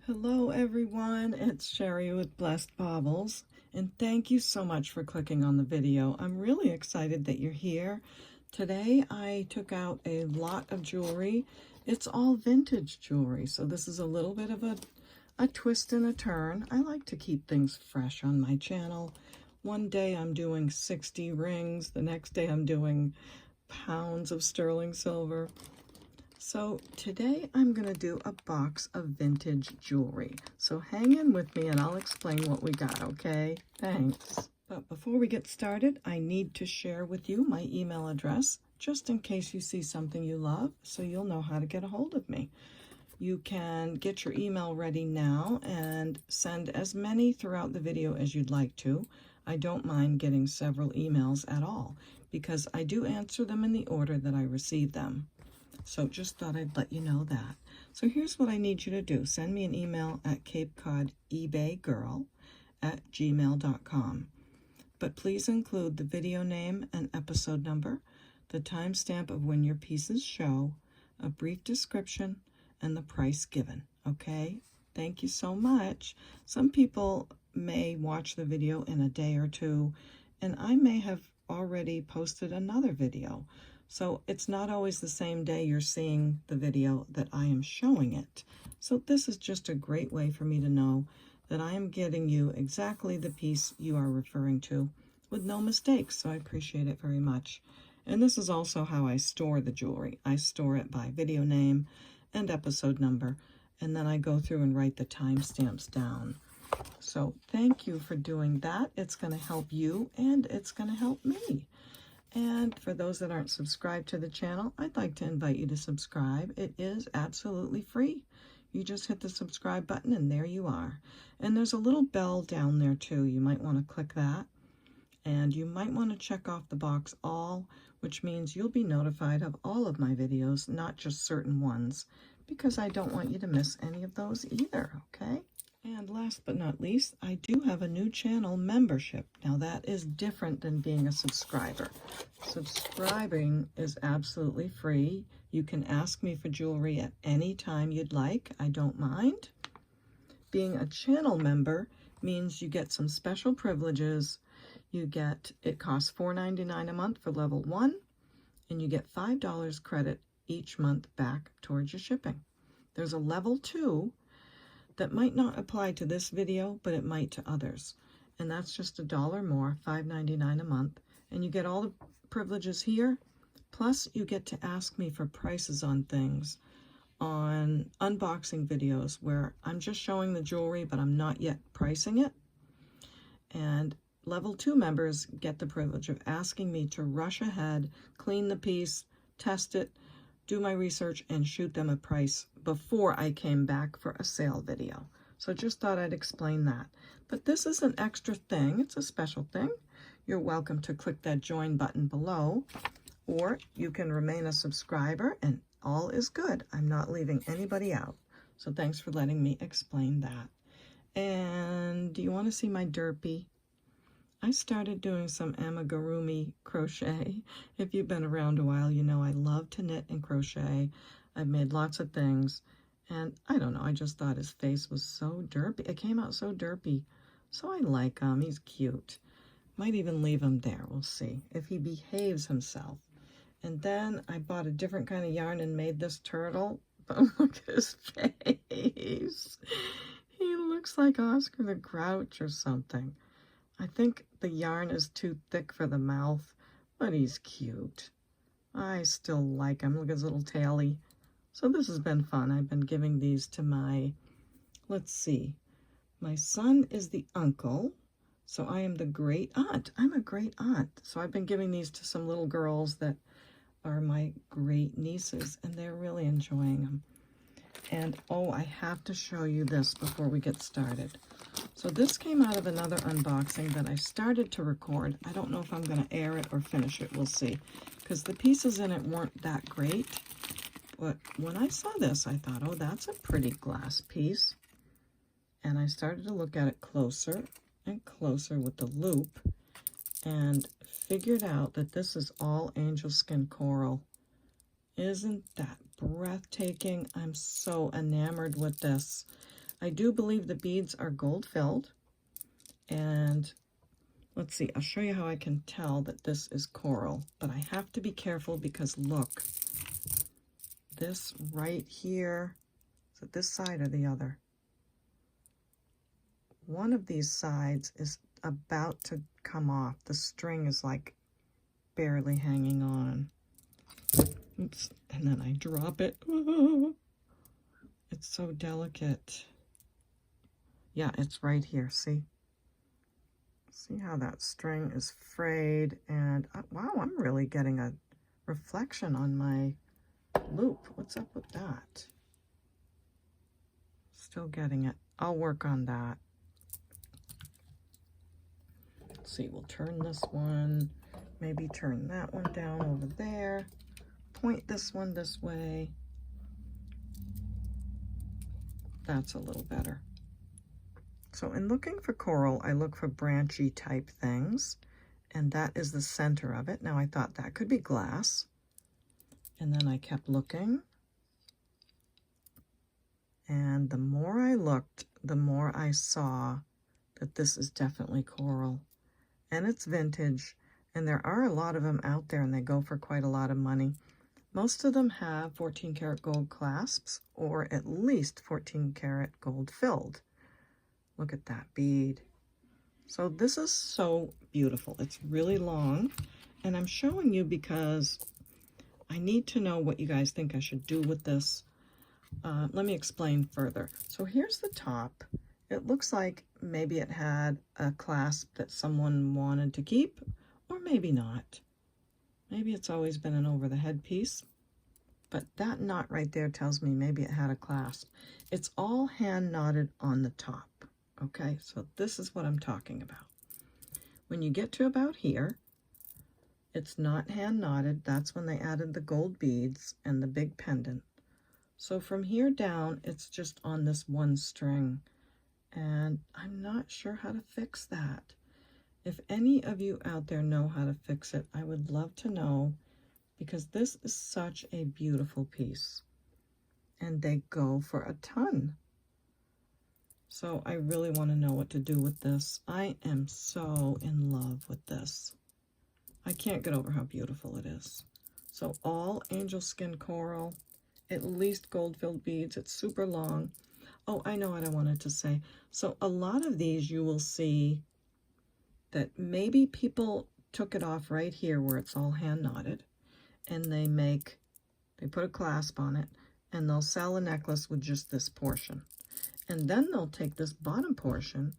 Hello everyone, it's Sherry with Blessed Baubles, and thank you so much for clicking on the video. I'm really excited that you're here. Today I took out a lot of jewelry. It's all vintage jewelry, so this is a little bit of a twist and a turn. I like to keep things fresh on my channel. One day I'm doing 60 rings, the next day I'm doing pounds of sterling silver. So today I'm going to do a box of vintage jewelry. So hang in with me and I'll explain what we got, okay? Thanks. But before we get started, I need to share with you my email address, just in case you see something you love, so you'll know how to get a hold of me. You can get your email ready now and send as many throughout the video as you'd like to. I don't mind getting several emails at all, because I do answer them in the order that I receive them. So just thought I'd let you know that. So here's what I need you to do. Send me an email at CapeCodEbayGirl@gmail.com. But please include the video name and episode number, the timestamp of when your pieces show, a brief description, and the price given, okay? Thank you so much. Some people may watch the video in a day or two, and I may have already posted another video. So it's not always the same day you're seeing the video that I am showing it. So this is just a great way for me to know that I am getting you exactly the piece you are referring to with no mistakes. So I appreciate it very much. And this is also how I store the jewelry. I store it by video name and episode number, and then I go through and write the timestamps down. So thank you for doing that. It's going to help you and it's going to help me. And for those that aren't subscribed to the channel, I'd like to invite you to subscribe. It is absolutely free. You just hit the subscribe button and there you are. And there's a little bell down there too. You might want to click that. And you might want to check off the box all, which means you'll be notified of all of my videos, not just certain ones, because I don't want you to miss any of those either, okay? And last but not least, I do have a new channel membership. Now that is different than being a subscriber. Subscribing is absolutely free. You can ask me for jewelry at any time you'd like. I don't mind. Being a channel member means you get some special privileges. It costs $4.99 a month for level 1, and you get $5 credit each month back towards your shipping. There's a level 2 that might not apply to this video, but it might to others. And that's just $1 more, $5.99 a month. And you get all the privileges here, plus you get to ask me for prices on things, on unboxing videos where I'm just showing the jewelry, but I'm not yet pricing it. And level 2 members get the privilege of asking me to rush ahead, clean the piece, test it, do my research, and shoot them a price before I came back for a sale video. So just thought I'd explain that. But this is an extra thing. It's a special thing. You're welcome to click that join button below, or you can remain a subscriber and all is good. I'm not leaving anybody out. So thanks for letting me explain that. And do you want to see my derpy? I started doing some amigurumi crochet. If you've been around a while, you know I love to knit and crochet. I've made lots of things, and I don't know, I just thought his face was so derpy. It came out so derpy, so I like him. He's cute. Might even leave him there. We'll see if he behaves himself. And then I bought a different kind of yarn and made this turtle. But look at his face. He looks like Oscar the Grouch or something. I think the yarn is too thick for the mouth, but he's cute. I still like him. Look at his little taily. So this has been fun. I've been giving these to my, let's see, my son is the uncle, so I am the great aunt. I'm a great aunt. So I've been giving these to some little girls that are my great nieces, and they're really enjoying them. And oh, I have to show you this before we get started. So this came out of another unboxing that I started to record. I don't know if I'm going to air it or finish it. We'll see. Because the pieces in it weren't that great. But when I saw this, I thought, oh, that's a pretty glass piece. And I started to look at it closer and closer with the loop and figured out that this is all angel skin coral. Isn't that breathtaking? I'm so enamored with this. I do believe the beads are gold filled. And let's see, I'll show you how I can tell that this is coral. But I have to be careful because look, this right here, is it this side or the other? One of these sides is about to come off. The string is like barely hanging on. Oops, and then I drop it. It's so delicate. Yeah, it's right here, see? See how that string is frayed, and wow, I'm really getting a reflection on my loop. What's up with that? Still getting it. I'll work on that. Let's see, we'll turn this one, maybe turn that one down over there, point this one this way. That's a little better. So in looking for coral, I look for branchy type things, and that is the center of it. Now I thought that could be glass, and then I kept looking, and the more I looked, the more I saw that this is definitely coral, and it's vintage, and there are a lot of them out there, and they go for quite a lot of money. Most of them have 14 karat gold clasps, or at least 14 karat gold filled. Look at that bead. So this is so beautiful. It's really long, and I'm showing you because I need to know what you guys think I should do with this. Let me explain further. So here's the top. It looks like maybe it had a clasp that someone wanted to keep, or maybe not. Maybe it's always been an over-the-head piece, but that knot right there tells me maybe it had a clasp. It's all hand knotted on the top. Okay, so this is what I'm talking about. When you get to about here, it's not hand knotted. That's when they added the gold beads and the big pendant. So from here down, it's just on this one string. And I'm not sure how to fix that. If any of you out there know how to fix it, I would love to know, because this is such a beautiful piece. And they go for a ton. So I really want to know what to do with this. I am so in love with this. I can't get over how beautiful it is. So all angel skin coral, at least gold-filled beads. It's super long. Oh, I know what I wanted to say. So a lot of these you will see that maybe people took it off right here where it's all hand knotted, and they put a clasp on it, and they'll sell a necklace with just this portion. And then they'll take this bottom portion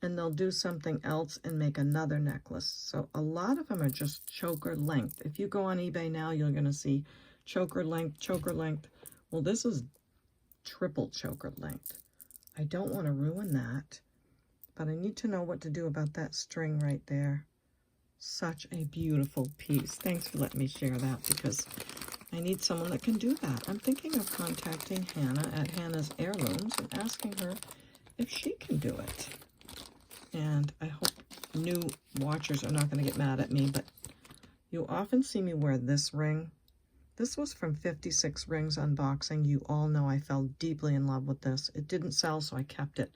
and they'll do something else and make another necklace. So a lot of them are just choker length. If you go on eBay now, you're going to see choker length, choker length. Well, this is triple choker length. I don't want to ruin that, but I need to know what to do about that string right there. Such a beautiful piece. Thanks for letting me share that, because I need someone that can do that. I'm thinking of contacting Hannah at Hannah's Heirlooms and asking her if she can do it. And I hope new watchers are not going to get mad at me, but you often see me wear this ring. This was from 56 Rings Unboxing. You all know I fell deeply in love with this. It didn't sell, so I kept it.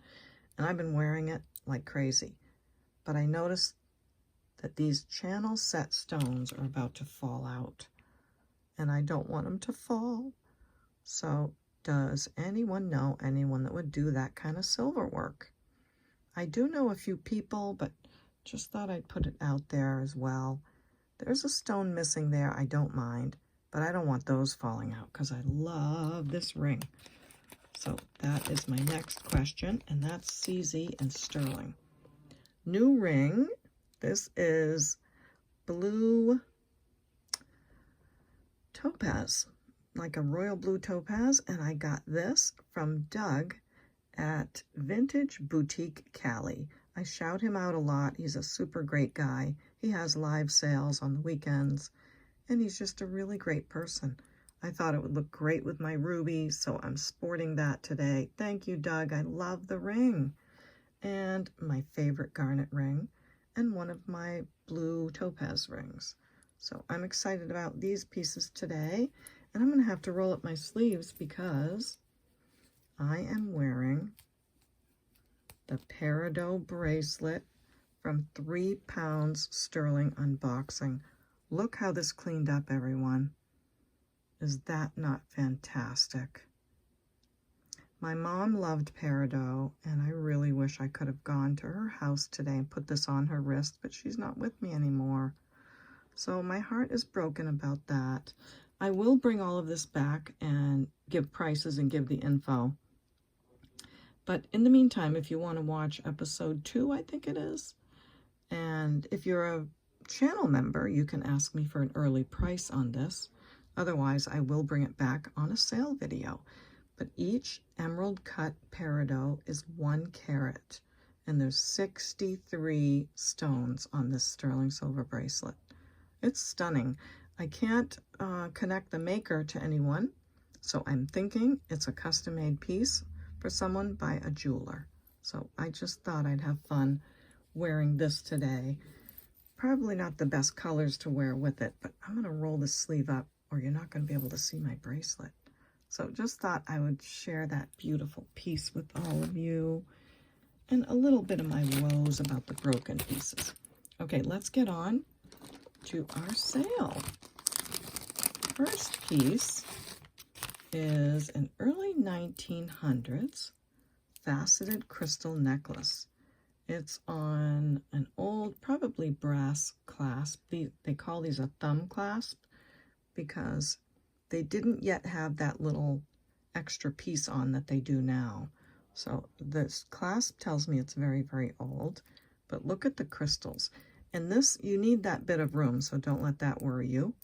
And I've been wearing it like crazy. But I noticed that these channel set stones are about to fall out. And I don't want them to fall. So does anyone know anyone that would do that kind of silver work? I do know a few people, but just thought I'd put it out there as well. There's a stone missing there. I don't mind, but I don't want those falling out because I love this ring. So that is my next question, and that's CZ and Sterling. New ring. This is blue topaz, like a royal blue topaz, and I got this from Doug at Vintage Boutique Cali. I shout him out a lot. He's a super great guy. He has live sales on the weekends, and he's just a really great person. I thought it would look great with my ruby, so I'm sporting that today. Thank you, Doug. I love the ring. And my favorite garnet ring, and one of my blue topaz rings. So I'm excited about these pieces today, and I'm going to have to roll up my sleeves because I am wearing the peridot bracelet from 3 pounds sterling unboxing. Look how this cleaned up, everyone. Is that not fantastic? My mom loved peridot, and I really wish I could have gone to her house today and put this on her wrist, but she's not with me anymore. So my heart is broken about that. I will bring all of this back and give prices and give the info. But in the meantime, if you want to watch episode 2, I think it is, and if you're a channel member, you can ask me for an early price on this. Otherwise, I will bring it back on a sale video. But each emerald cut peridot is 1 carat, and there's 63 stones on this sterling silver bracelet. It's stunning. I can't connect the maker to anyone, so I'm thinking it's a custom-made piece for someone by a jeweler. So I just thought I'd have fun wearing this today. Probably not the best colors to wear with it, but I'm going to roll the sleeve up or you're not going to be able to see my bracelet. So just thought I would share that beautiful piece with all of you and a little bit of my woes about the broken pieces. Okay, let's get on to our sale. First piece is an early 1900s faceted crystal necklace. It's on an old, probably brass clasp. They call these a thumb clasp because they didn't yet have that little extra piece on that they do now. So this clasp tells me it's very, very old, but look at the crystals. And this, you need that bit of room, so don't let that worry you.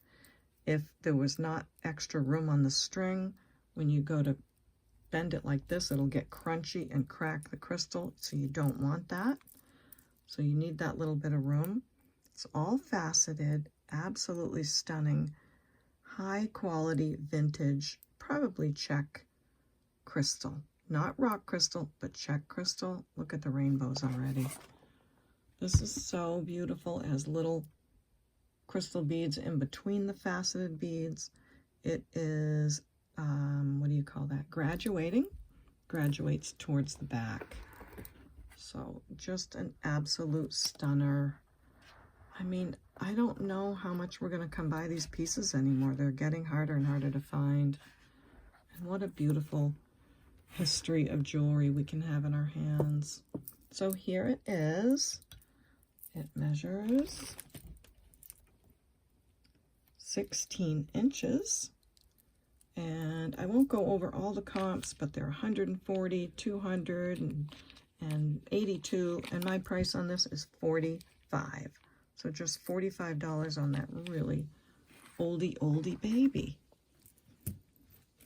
If there was not extra room on the string, when you go to bend it like this, it'll get crunchy and crack the crystal, so you don't want that. So you need that little bit of room. It's all faceted, absolutely stunning, high quality vintage, probably Czech crystal. Not rock crystal, but Czech crystal. Look at the rainbows already. This is so beautiful. It has little crystal beads in between the faceted beads. It is, what do you call that? Graduating. Graduates towards the back. So just an absolute stunner. I mean, I don't know how much we're going to come by these pieces anymore. They're getting harder and harder to find. And what a beautiful history of jewelry we can have in our hands. So here it is. It measures 16 inches. And I won't go over all the comps, but they're 140, 200, and 82. And my price on this is $45. So just $45 on that really oldie baby.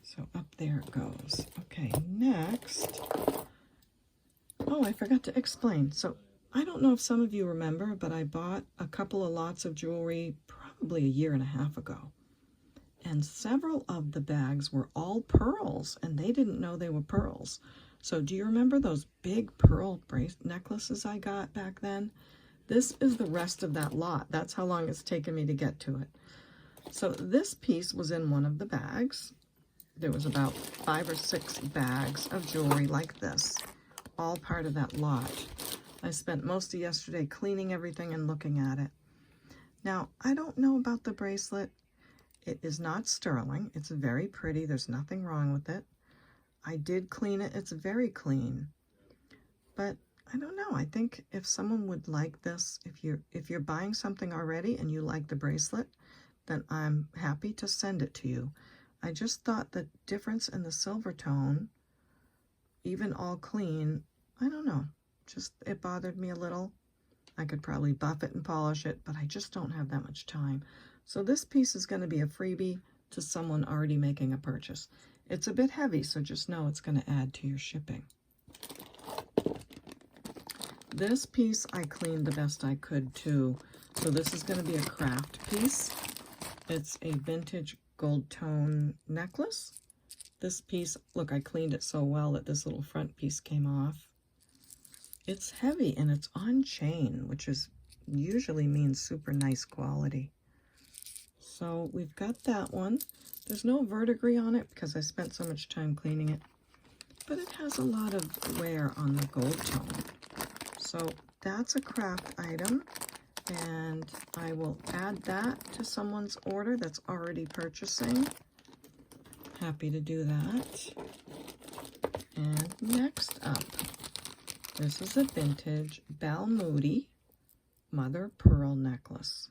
So up there it goes. Okay, next. Oh, I forgot to explain. So I don't know if some of you remember, but I bought a couple of lots of jewelry probably a year and a half ago. And several of the bags were all pearls, and they didn't know they were pearls. So do you remember those big pearl necklaces I got back then? This is the rest of that lot. That's how long it's taken me to get to it. So this piece was in one of the bags. There was about 5 or 6 bags of jewelry like this, all part of that lot. I spent most of yesterday cleaning everything and looking at it. Now, I don't know about the bracelet. It is not sterling. It's very pretty. There's nothing wrong with it. I did clean it. It's very clean. But I don't know. I think if someone would like this, if you're buying something already and you like the bracelet, then I'm happy to send it to you. I just thought the difference in the silver tone, even all clean, I don't know. Just, it bothered me a little. I could probably buff it and polish it, but I just don't have that much time. So this piece is going to be a freebie to someone already making a purchase. It's a bit heavy, so just know it's going to add to your shipping. This piece I cleaned the best I could too. So this is going to be a craft piece. It's a vintage gold tone necklace. This piece, look, I cleaned it so well that this little front piece came off. It's heavy and it's on chain, which is usually means super nice quality. So we've got that one. There's no verdigris on it because I spent so much time cleaning it. but it has a lot of wear on the gold tone. So that's a craft item, and I will add that to someone's order that's already purchasing. Happy to do that. And next up, this is a vintage Baubles mother pearl necklace,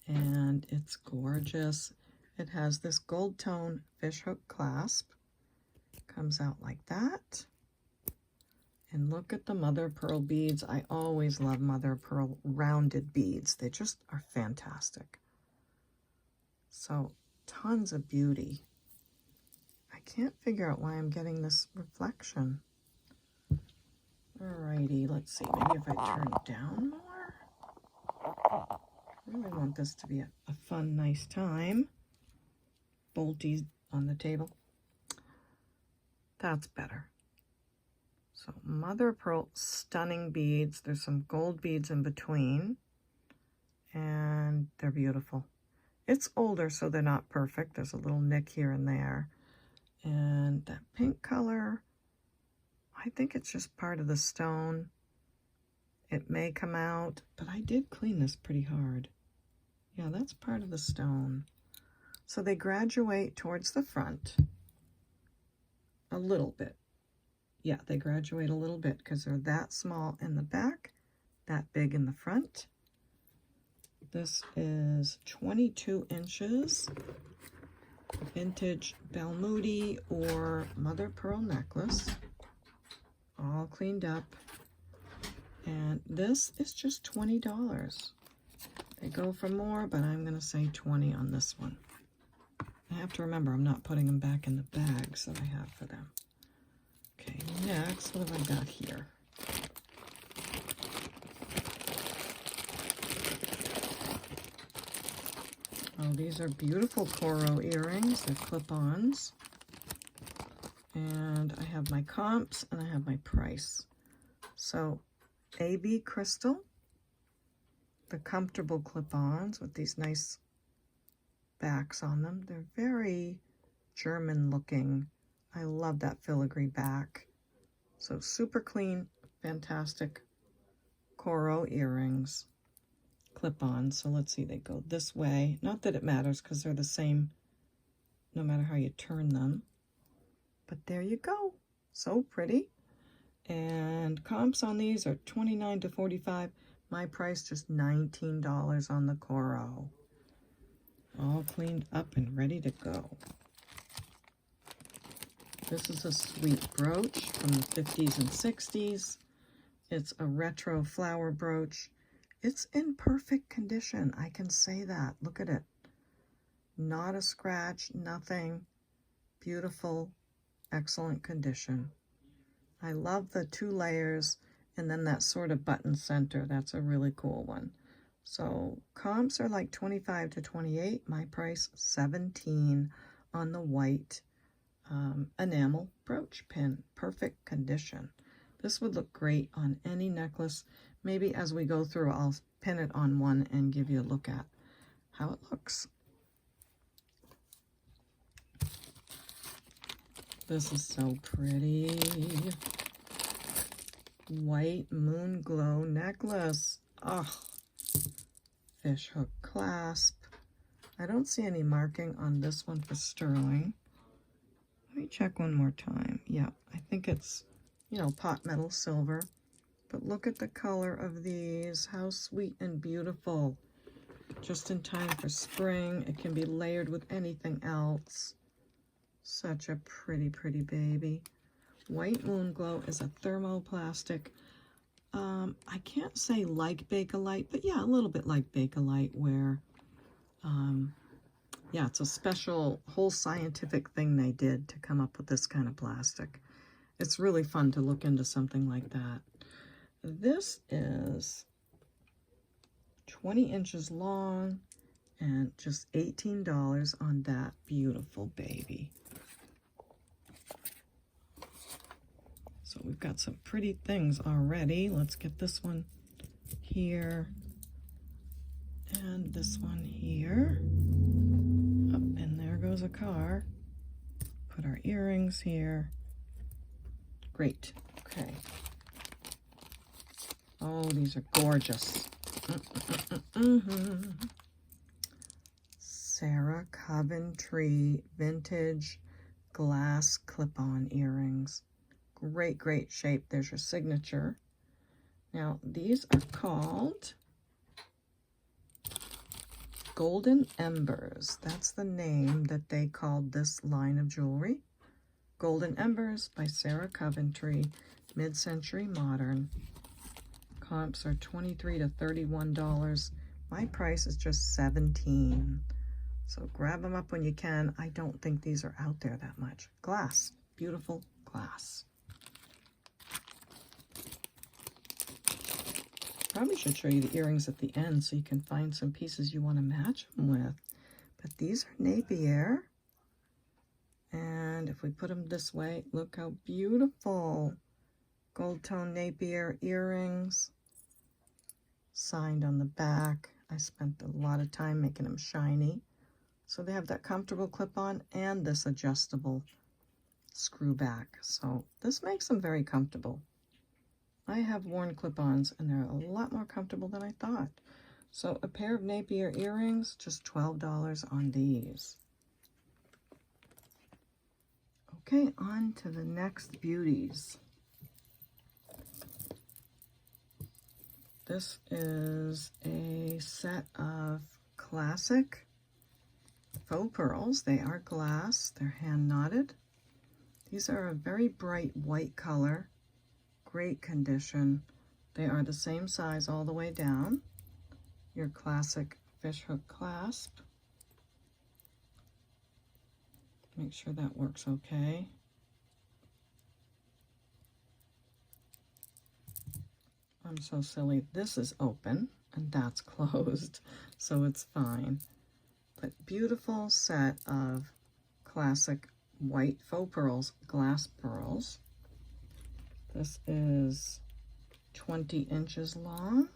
and it's gorgeous. It has this gold tone fishhook clasp, comes out like that. And look at the mother of pearl beads. I always love mother of pearl rounded beads. They just are fantastic. So tons of beauty. I can't figure out why I'm getting this reflection. Alrighty, let's see. Maybe if I turn it down more. I really want this to be a fun, nice time. Bolties on the table. That's better. So mother of pearl, stunning beads. There's some gold beads in between, and they're beautiful. It's older, so they're not perfect. There's a little nick here and there. And that pink color, I think it's just part of the stone. It may come out, but I did clean this pretty hard. Yeah, that's part of the stone. So they graduate towards the front a little bit. Yeah, they graduate a little bit because they're that small in the back, that big in the front. This is 22 inches, vintage Baubles or mother pearl necklace, all cleaned up. And this is just $20. They go for more, but I'm going to say 20 on this one. I have to remember I'm not putting them back in the bags that I have for them. Okay, next, what have I got here? Oh, these are beautiful coral earrings. They're clip-ons. And I have my comps and I have my price. So, AB Crystal, the comfortable clip-ons with these nice backs on them. They're very German looking. I love that filigree back. So super clean, fantastic coral earrings, clip-on. So let's see, they go this way. Not that it matters because they're the same no matter how you turn them. But there you go. So pretty. And comps on these are $29 to $45. My price just $19 on the coral. All cleaned up and ready to go. This is a sweet brooch from the 50s and 60s. It's a retro flower brooch. It's in perfect condition. I can say that. Look at it. Not a scratch, nothing. Beautiful, excellent condition. I love the 2 layers and then that sort of button center. That's a really cool one. So comps are like 25 to 28. My price, 17 on the white enamel brooch pin. Perfect condition. This would look great on any necklace. Maybe as we go through, I'll pin it on one and give you a look at how it looks. This is so pretty. White moon glow necklace. Oh, fish hook clasp. I don't see any marking on this one for sterling. Let me check one more time. Yeah, I think it's, you know, pot metal silver. But look at the color of these. How sweet and beautiful. Just in time for spring. It can be layered with anything else. Such a pretty, pretty baby. White Moon Glow is a thermoplastic. I can't say like Bakelite, but yeah, a little bit like Bakelite where, yeah, it's a special whole scientific thing they did to come up with this kind of plastic. It's really fun to look into something like that. This is 20 inches long and just $18 on that beautiful baby. So we've got some pretty things already. Let's get this one here and this one here. Oh, and there goes a car. Put our earrings here. Great. Okay. Oh, these are gorgeous. Sarah Coventry vintage glass clip-on earrings. Great, great shape. There's your signature. Now, these are called Golden Embers. That's the name that they called this line of jewelry. Golden Embers by Sarah Coventry, mid-century modern. Comps are $23 to $31. My price is just $17. So grab them up when you can. I don't think these are out there that much. Glass, beautiful glass. Probably should show you the earrings at the end so you can find some pieces you want to match them with. But these are Napier. And if we put them this way, look how beautiful. Gold tone Napier earrings. Signed on the back. I spent a lot of time making them shiny. So they have that comfortable clip-on and this adjustable screw back. So this makes them very comfortable. I have worn clip-ons and they're a lot more comfortable than I thought. So a pair of Napier earrings, just $12 on these. Okay, on to the next beauties. This is a set of classic faux pearls. They are glass, they're hand knotted. These are a very bright white color, great condition. They are the same size all the way down. Your classic fishhook clasp. Make sure that works okay. I'm so silly. This is open and that's closed, so it's fine. But beautiful set of classic white faux pearls, glass pearls. This is 20 inches long.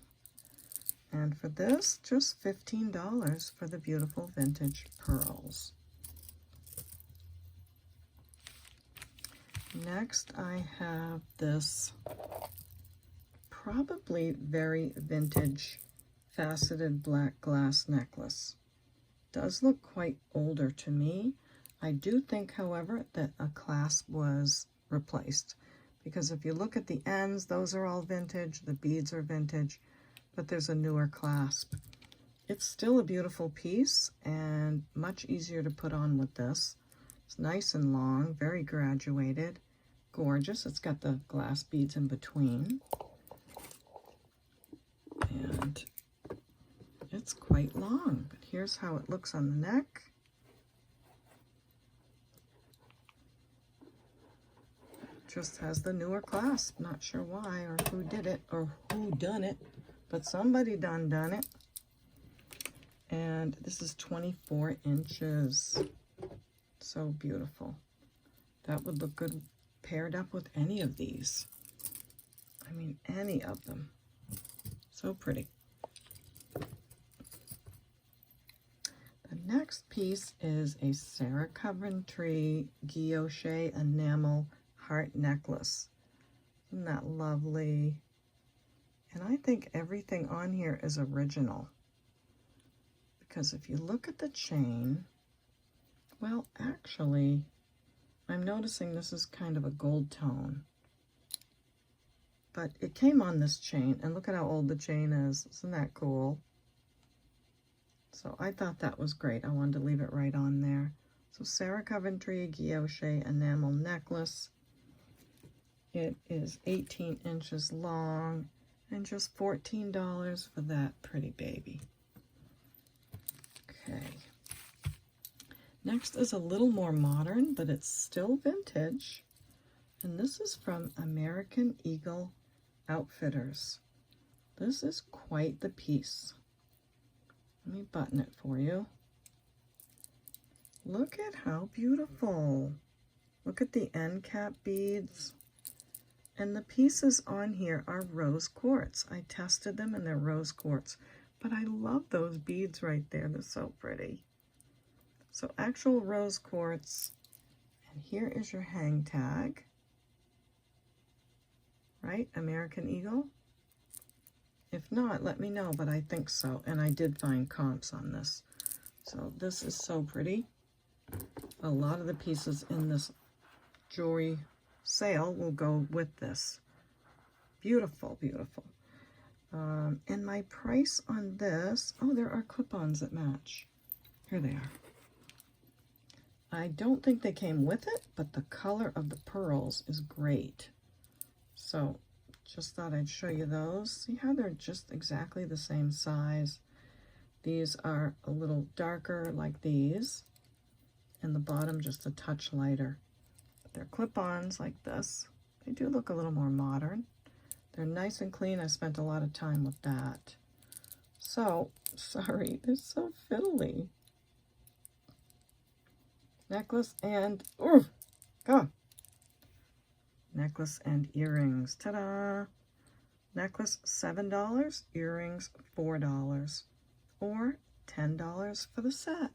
And for this, just $15 for the beautiful vintage pearls. Next, I have this probably very vintage faceted black glass necklace. Does look quite older to me. I do think, however, that a clasp was replaced, because if you look at the ends, those are all vintage, the beads are vintage, but there's a newer clasp. It's still a beautiful piece and much easier to put on with this. It's nice and long, very graduated, gorgeous. It's got the glass beads in between. And it's quite long, but here's how it looks on the neck. Just has the newer clasp. Not sure why or who did it or who done it, but somebody done it. And this is 24 inches. So beautiful. That would look good paired up with any of these. I mean, any of them. So pretty. The next piece is a Sarah Coventry guilloche enamel heart necklace. Isn't that lovely? And I think everything on here is original. Because if you look at the chain, well, actually, I'm noticing this is kind of a gold tone. But it came on this chain, and look at how old the chain is. Isn't that cool? So I thought that was great. I wanted to leave it right on there. So Sarah Coventry guilloche enamel necklace. It is 18 inches long and just $14 for that pretty baby. Okay. Next is a little more modern, but it's still vintage. And this is from American Eagle Outfitters. This is quite the piece. Let me button it for you. Look at how beautiful. Look at the end cap beads. And the pieces on here are rose quartz. I tested them and they're rose quartz. But I love those beads right there. They're so pretty. So actual rose quartz. And here is your hang tag. right? American Eagle. If not, let me know, but I think so. And I did find comps on this. So this is so pretty. A lot of the pieces in this jewelry sale will go with this. Beautiful, beautiful. And my price on this, oh, there are clip-ons that match. Here they are. I don't think they came with it, but the color of the pearls is great. So just thought I'd show you those. See how they're just exactly the same size. These are a little darker like these, and the bottom just a touch lighter. They're clip-ons like this. They do look a little more modern. They're nice and clean. I spent a lot of time with that. So, sorry, they're so fiddly. Necklace and, oh, God. Necklace and earrings. Ta-da! Necklace, $7. Earrings, $4. Or $10 for the set.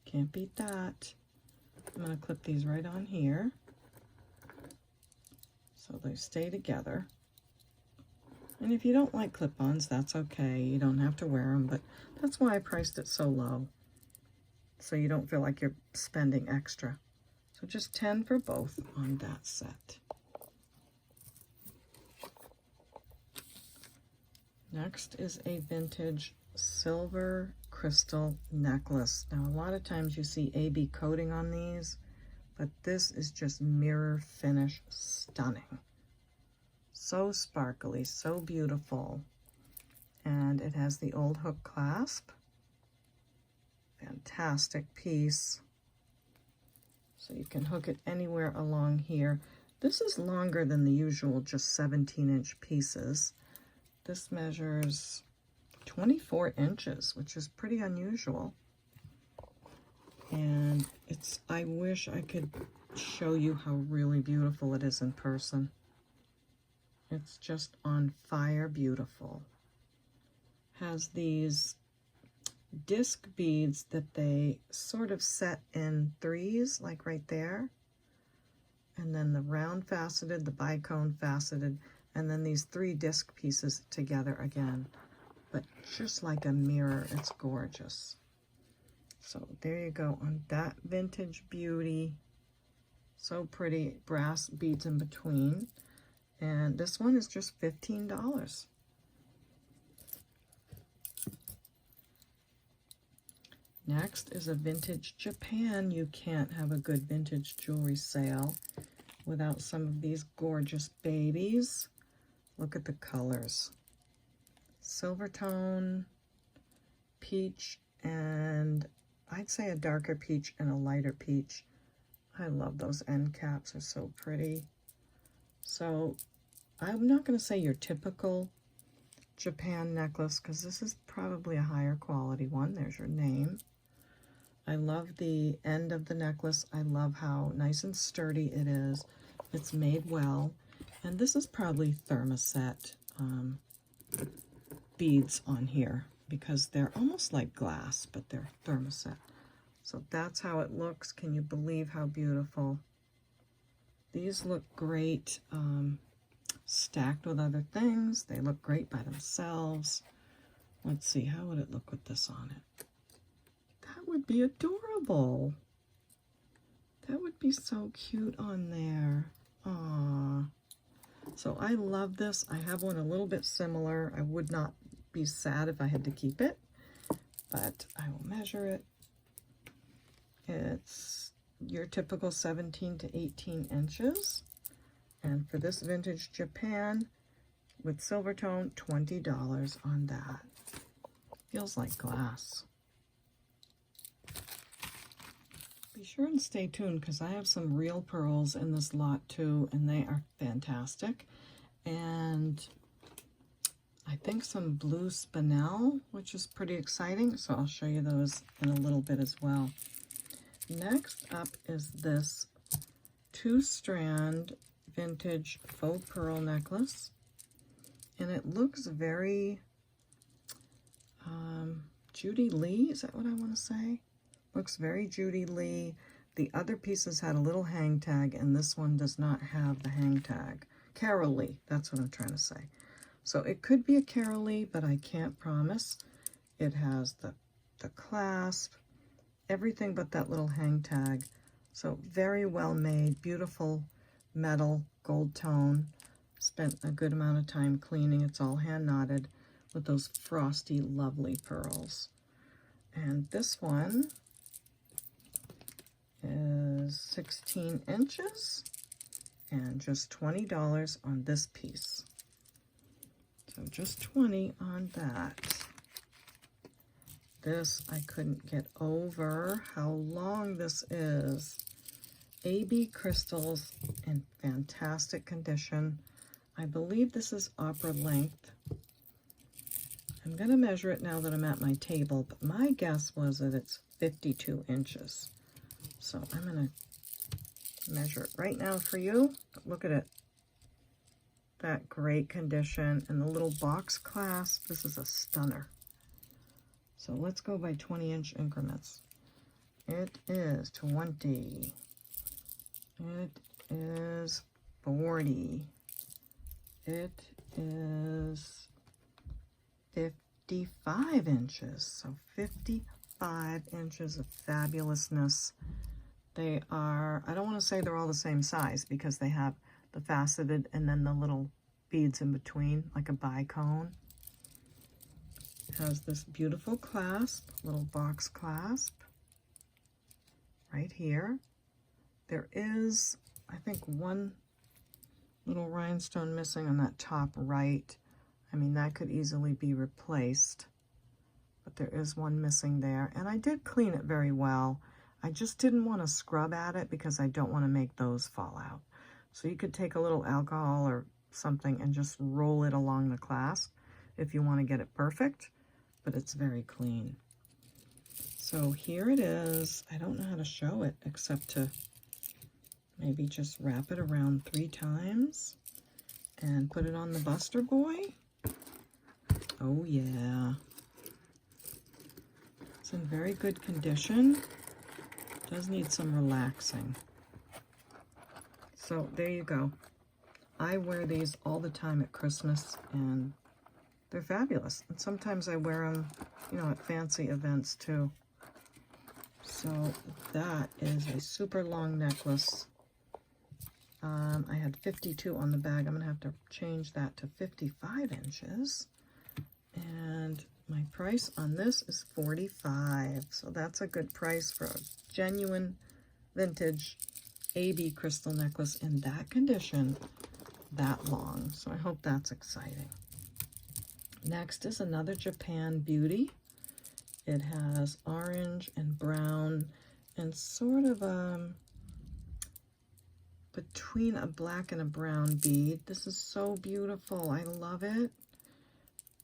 Can't beat that. I'm going to clip these right on here so they stay together. And if you don't like clip-ons, that's okay. You don't have to wear them, but that's why I priced it so low, so you don't feel like you're spending extra. So just 10 for both on that set. Next is a vintage silver crystal necklace. Now, a lot of times you see AB coating on these, but this is just mirror finish stunning. So sparkly, so beautiful. And it has the old hook clasp. Fantastic piece. So you can hook it anywhere along here. This is longer than the usual just 17-inch pieces. This measures 24 inches, which is pretty unusual. And it's, I wish I could show you how really beautiful it is in person. It's just on fire beautiful. Has these disc beads that they sort of set in threes, like right there. And then the round faceted, the bicone faceted, and then these 3 disc pieces together again. But just like a mirror, it's gorgeous. So there you go on that vintage beauty. So pretty, brass beads in between. And this one is just $15. Next is a vintage Japan. You can't have a good vintage jewelry sale without some of these gorgeous babies. Look at the colors. Silver tone, peach, and I'd say a darker peach and a lighter peach. I love those end caps, they're so pretty. So I'm not going to say your typical Japan necklace, because this is probably a higher quality one. There's your name. I love the end of the necklace. I love how nice and sturdy it is. It's made well. And this is probably thermoset beads on here, because they're almost like glass, but they're thermoset. So that's how it looks. Can you believe how beautiful? These look great stacked with other things. They look great by themselves. Let's see, how would it look with this on it? That would be adorable. That would be so cute on there. Aww. So I love this. I have one a little bit similar. I would not be sad if I had to keep it, but I will measure it. It's your typical 17 to 18 inches. And for this vintage Japan with silver tone, $20 on that. Feels like glass. Be sure and stay tuned, because I have some real pearls in this lot too, and they are fantastic. And I think some blue Spinel, which is pretty exciting, so I'll show you those in a little bit as well. Next up is this 2-strand vintage faux pearl necklace, and it looks very Judy Lee, is that what I want to say? Looks very Judy Lee. The other pieces had a little hang tag, and this one does not have the hang tag. carolee, that's what I'm trying to say. So it could be a carolee, but I can't promise. It has the clasp, everything but that little hang tag. So very well made, beautiful metal, gold tone. Spent a good amount of time cleaning. It's all hand knotted with those frosty, lovely pearls. And this one is 16 inches and just $20 on this piece. So just 20 on that. This, I couldn't get over how long this is. AB crystals in fantastic condition. I believe this is opera length. I'm going to measure it now that I'm at my table, but my guess was that it's 52 inches. So I'm going to measure it right now for you. Look at it. That great condition, and the little box clasp. This is a stunner. So let's go by 20-inch increments. It is 20. It is 40. It is 55 inches. So 55 inches of fabulousness. They are, I don't want to say they're all the same size because they have the faceted and then the little beads in between, like a bicone. It has this beautiful clasp, little box clasp right here. There is, I think, one little rhinestone missing on that top right. I mean, that could easily be replaced, but there is one missing there. And I did clean it very well. I just didn't want to scrub at it because I don't want to make those fall out. So you could take a little alcohol or something and just roll it along the clasp if you want to get it perfect, but it's very clean. So here it is. I don't know how to show it except to maybe just wrap it around 3 times and put it on the Buster Boy. Oh yeah. It's in very good condition. Does need some relaxing. So there you go. I wear these all the time at Christmas and they're fabulous. And sometimes I wear them, you know, at fancy events too. So that is a super long necklace. I had 52 on the bag. I'm gonna have to change that to 55 inches. And my price on this is $45. So that's a good price for a genuine vintage AB crystal necklace in that condition, that long. So I hope that's exciting. Next is another Japan beauty. It has orange and brown and sort of between a black and a brown bead. This is so beautiful. I love it.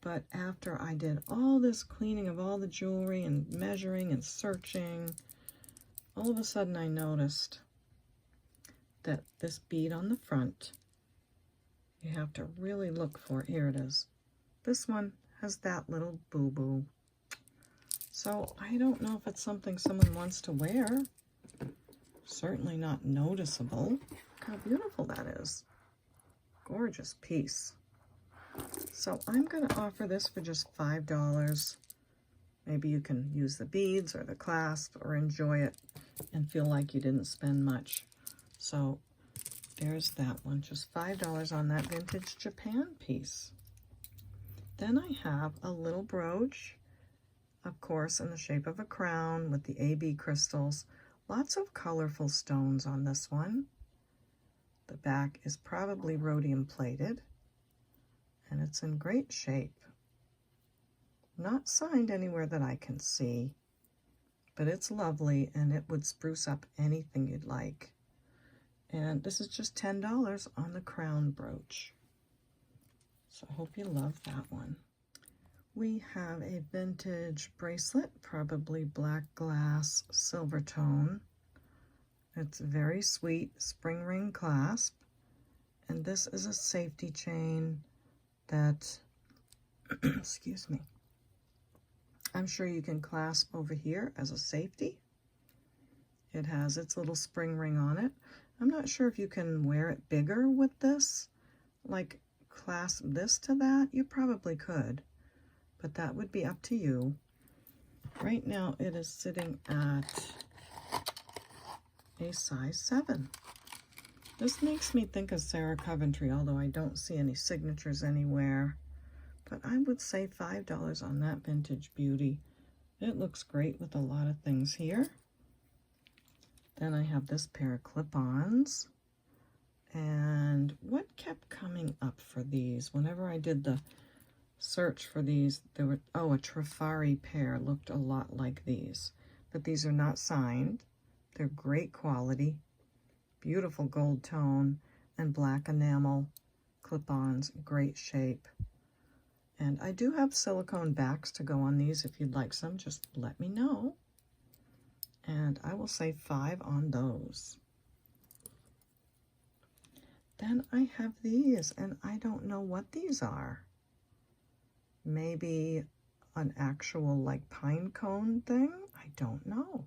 But after I did all this cleaning of all the jewelry and measuring and searching, all of a sudden I noticed that this bead on the front, you have to really look for it. Here it is. This one has that little boo-boo. So I don't know if it's something someone wants to wear. Certainly not noticeable. Look how beautiful that is. Gorgeous piece. So I'm going to offer this for just $5. Maybe you can use the beads or the clasp or enjoy it and feel like you didn't spend much. So there's that one, just $5 on that vintage Japan piece. Then I have a little brooch, of course, in the shape of a crown with the AB crystals. Lots of colorful stones on this one. The back is probably rhodium plated, and it's in great shape. Not signed anywhere that I can see, but it's lovely, and it would spruce up anything you'd like. And this is just $10 on the crown brooch. So I hope you love that one. We have a vintage bracelet, probably black glass, silver tone. It's very sweet, spring ring clasp. And this is a safety chain that, excuse me, I'm sure you can clasp over here as a safety. It has its little spring ring on it. I'm not sure if you can wear it bigger with this, like clasp this to that, you probably could, but that would be up to you. Right now it is sitting at a size 7. This makes me think of Sarah Coventry, although I don't see any signatures anywhere. But I would say $5 on that vintage beauty. It looks great with a lot of things here. Then I have this pair of clip-ons. And what kept coming up for these? Whenever I did the search for these, there were, oh, a Trifari pair looked a lot like these. But these are not signed. They're great quality. Beautiful gold tone and black enamel clip-ons, great shape. And I do have silicone backs to go on these. If you'd like some, just let me know. And I will say 5 on those. Then I have these, and I don't know what these are. Maybe an actual like pine cone thing? I don't know.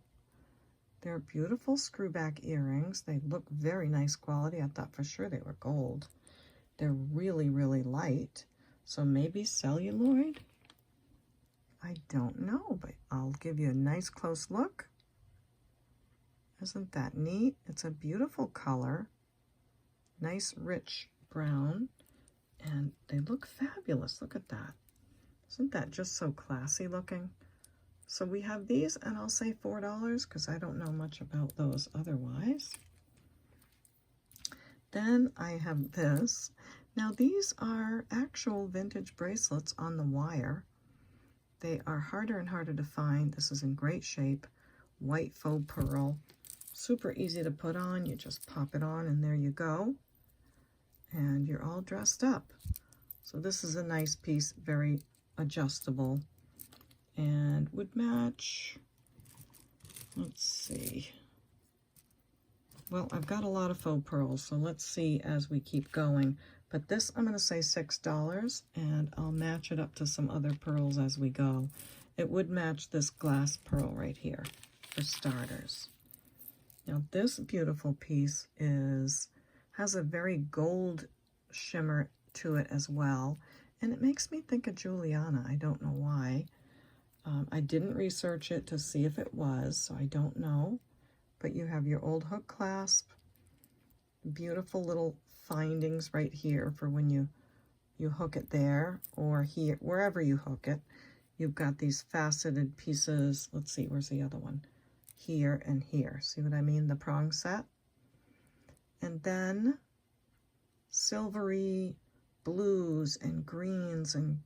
They're beautiful screwback earrings. They look very nice quality. I thought for sure they were gold. They're really, really light. So maybe celluloid? I don't know, but I'll give you a nice close look. Isn't that neat? It's a beautiful color. Nice rich brown. And they look fabulous. Look at that. Isn't that just so classy looking? So we have these, and I'll say $4 because I don't know much about those otherwise. Then I have this. Now these are actual vintage bracelets on the wire. They are harder and harder to find. This is in great shape. White faux pearl. Super easy to put on. You just pop it on and there you go. And you're all dressed up. So this is a nice piece, very adjustable. And would match, let's see. Well, I've got a lot of faux pearls, so let's see as we keep going. But this, I'm going to say $6, and I'll match it up to some other pearls as we go. It would match this glass pearl right here, for starters. Now, this beautiful piece has a very gold shimmer to it as well, and it makes me think of Juliana. I don't know why. I didn't research it to see if it was, so I don't know. But you have your old hook clasp, beautiful little findings right here for when you hook it there or here, wherever you hook it. You've got these faceted pieces. Let's see, where's the other one? Here and here. See what I mean? The prong set. And then silvery blues and greens and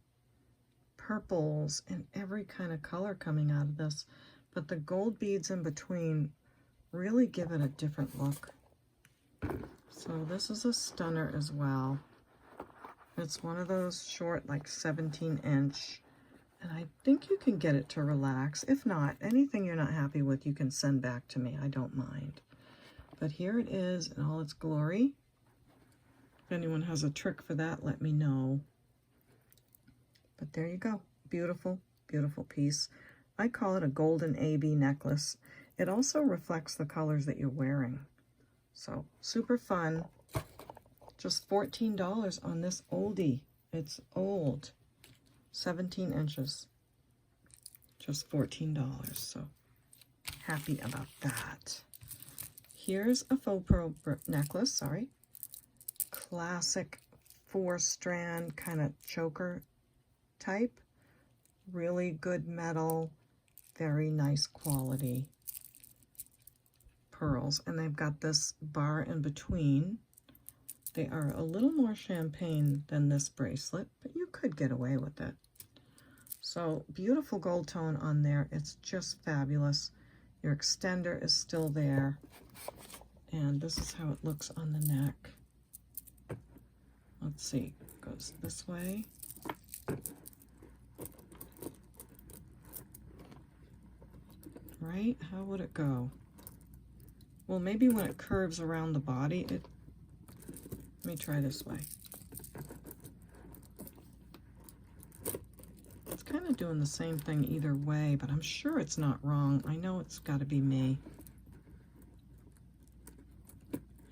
purples and every kind of color coming out of this, but the gold beads in between really give it a different look. So this is a stunner as well. It's one of those short, like 17-inch, and I think you can get it to relax. If not, anything you're not happy with, you can send back to me. I don't mind. But here it is in all its glory. If anyone has a trick for that, let me know. But there you go. Beautiful, beautiful piece. I call it a golden AB necklace. It also reflects the colors that you're wearing. So super fun. Just $14 on this oldie. It's old. 17 inches. Just $14. So happy about that. Here's a faux pearl necklace. Sorry. Classic 4-strand kind of choker type. Really good metal, very nice quality pearls, and they've got this bar in between. They are a little more champagne than this bracelet, but you could get away with it. So beautiful gold tone on there. It's just fabulous. Your extender is still there, and this is how it looks on the neck. Let's see, it goes this way. Right? How would it go? Well, maybe when it curves around the body, let me try this way. It's kind of doing the same thing either way, but I'm sure it's not wrong. I know it's got to be me.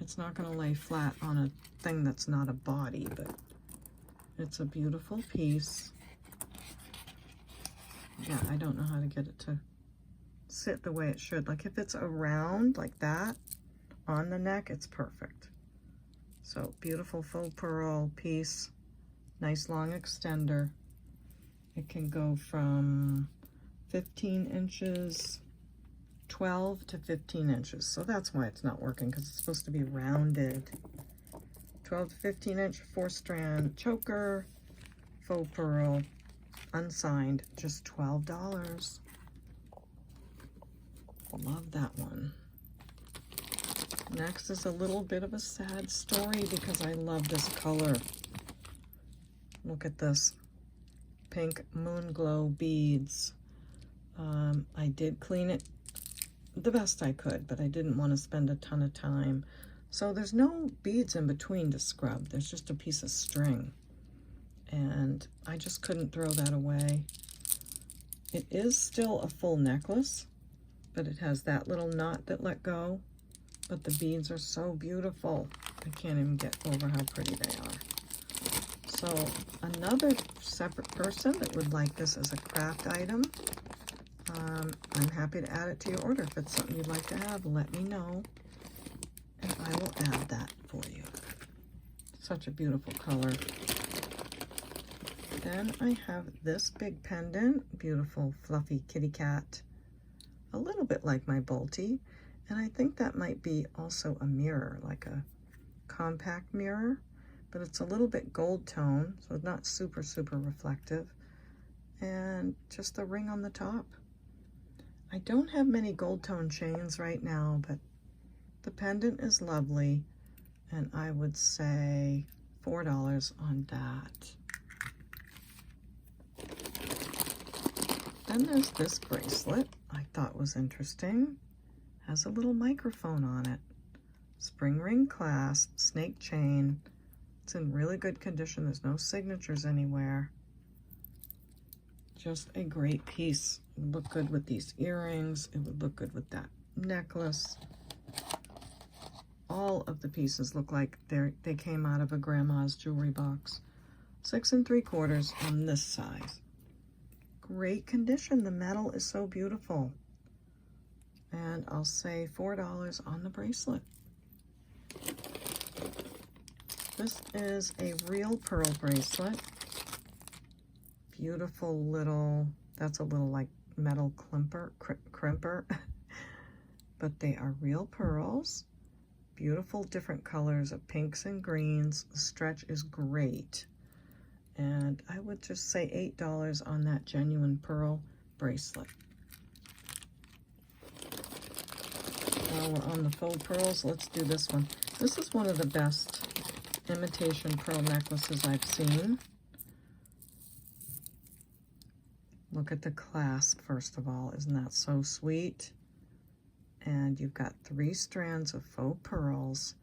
It's It's not going to lay flat on a thing that's not a body, but it's a beautiful piece. Yeah, I don't know how to get it to sit the way it should. Like if it's around like that on the neck, it's perfect. So beautiful faux pearl piece, nice long extender. It can go from 15 inches, 12 to 15 inches. So that's why it's not working, because it's supposed to be rounded. 12 to 15 inch 4-strand choker, faux pearl, unsigned, just $12. Love that one. Next is a little bit of a sad story because I love this color. Look at this. Pink moon glow beads. I did clean it the best I could, but I didn't want to spend a ton of time. So there's no beads in between to scrub. There's just a piece of string. And I just couldn't throw that away. It is still a full necklace, but it has that little knot that let go. But the beads are so beautiful. I can't even get over how pretty they are. So another separate person that would like this as a craft item, I'm happy to add it to your order. If it's something you'd like to have, let me know, and I will add that for you. Such a beautiful color. Then I have this big pendant, beautiful fluffy kitty cat, a little bit like my Bolty, and I think that might be also a mirror, like a compact mirror, but it's a little bit gold tone, so it's not super reflective, and just a ring on the top. I don't have many gold tone chains right now, but the pendant is lovely, and I would say $4 on that. Then there's this bracelet I thought was interesting. Has a little microphone on it. Spring ring clasp, snake chain. It's in really good condition. There's no signatures anywhere. Just a great piece. It would look good with these earrings. It would look good with that necklace. All of the pieces look like they came out of a grandma's jewelry box. 6 3/4 on this size. Great condition. The metal is so beautiful. And I'll say $4 on the bracelet. This is a real pearl bracelet. Beautiful little, that's a little like metal crimper, but they are real pearls. Beautiful different colors of pinks and greens. The stretch is great. And I would just say $8 on that genuine pearl bracelet. While we're on the faux pearls, let's do this one. This is one of the best imitation pearl necklaces I've seen. Look at the clasp, first of all. Isn't that so sweet? And you've got 3 strands of faux pearls,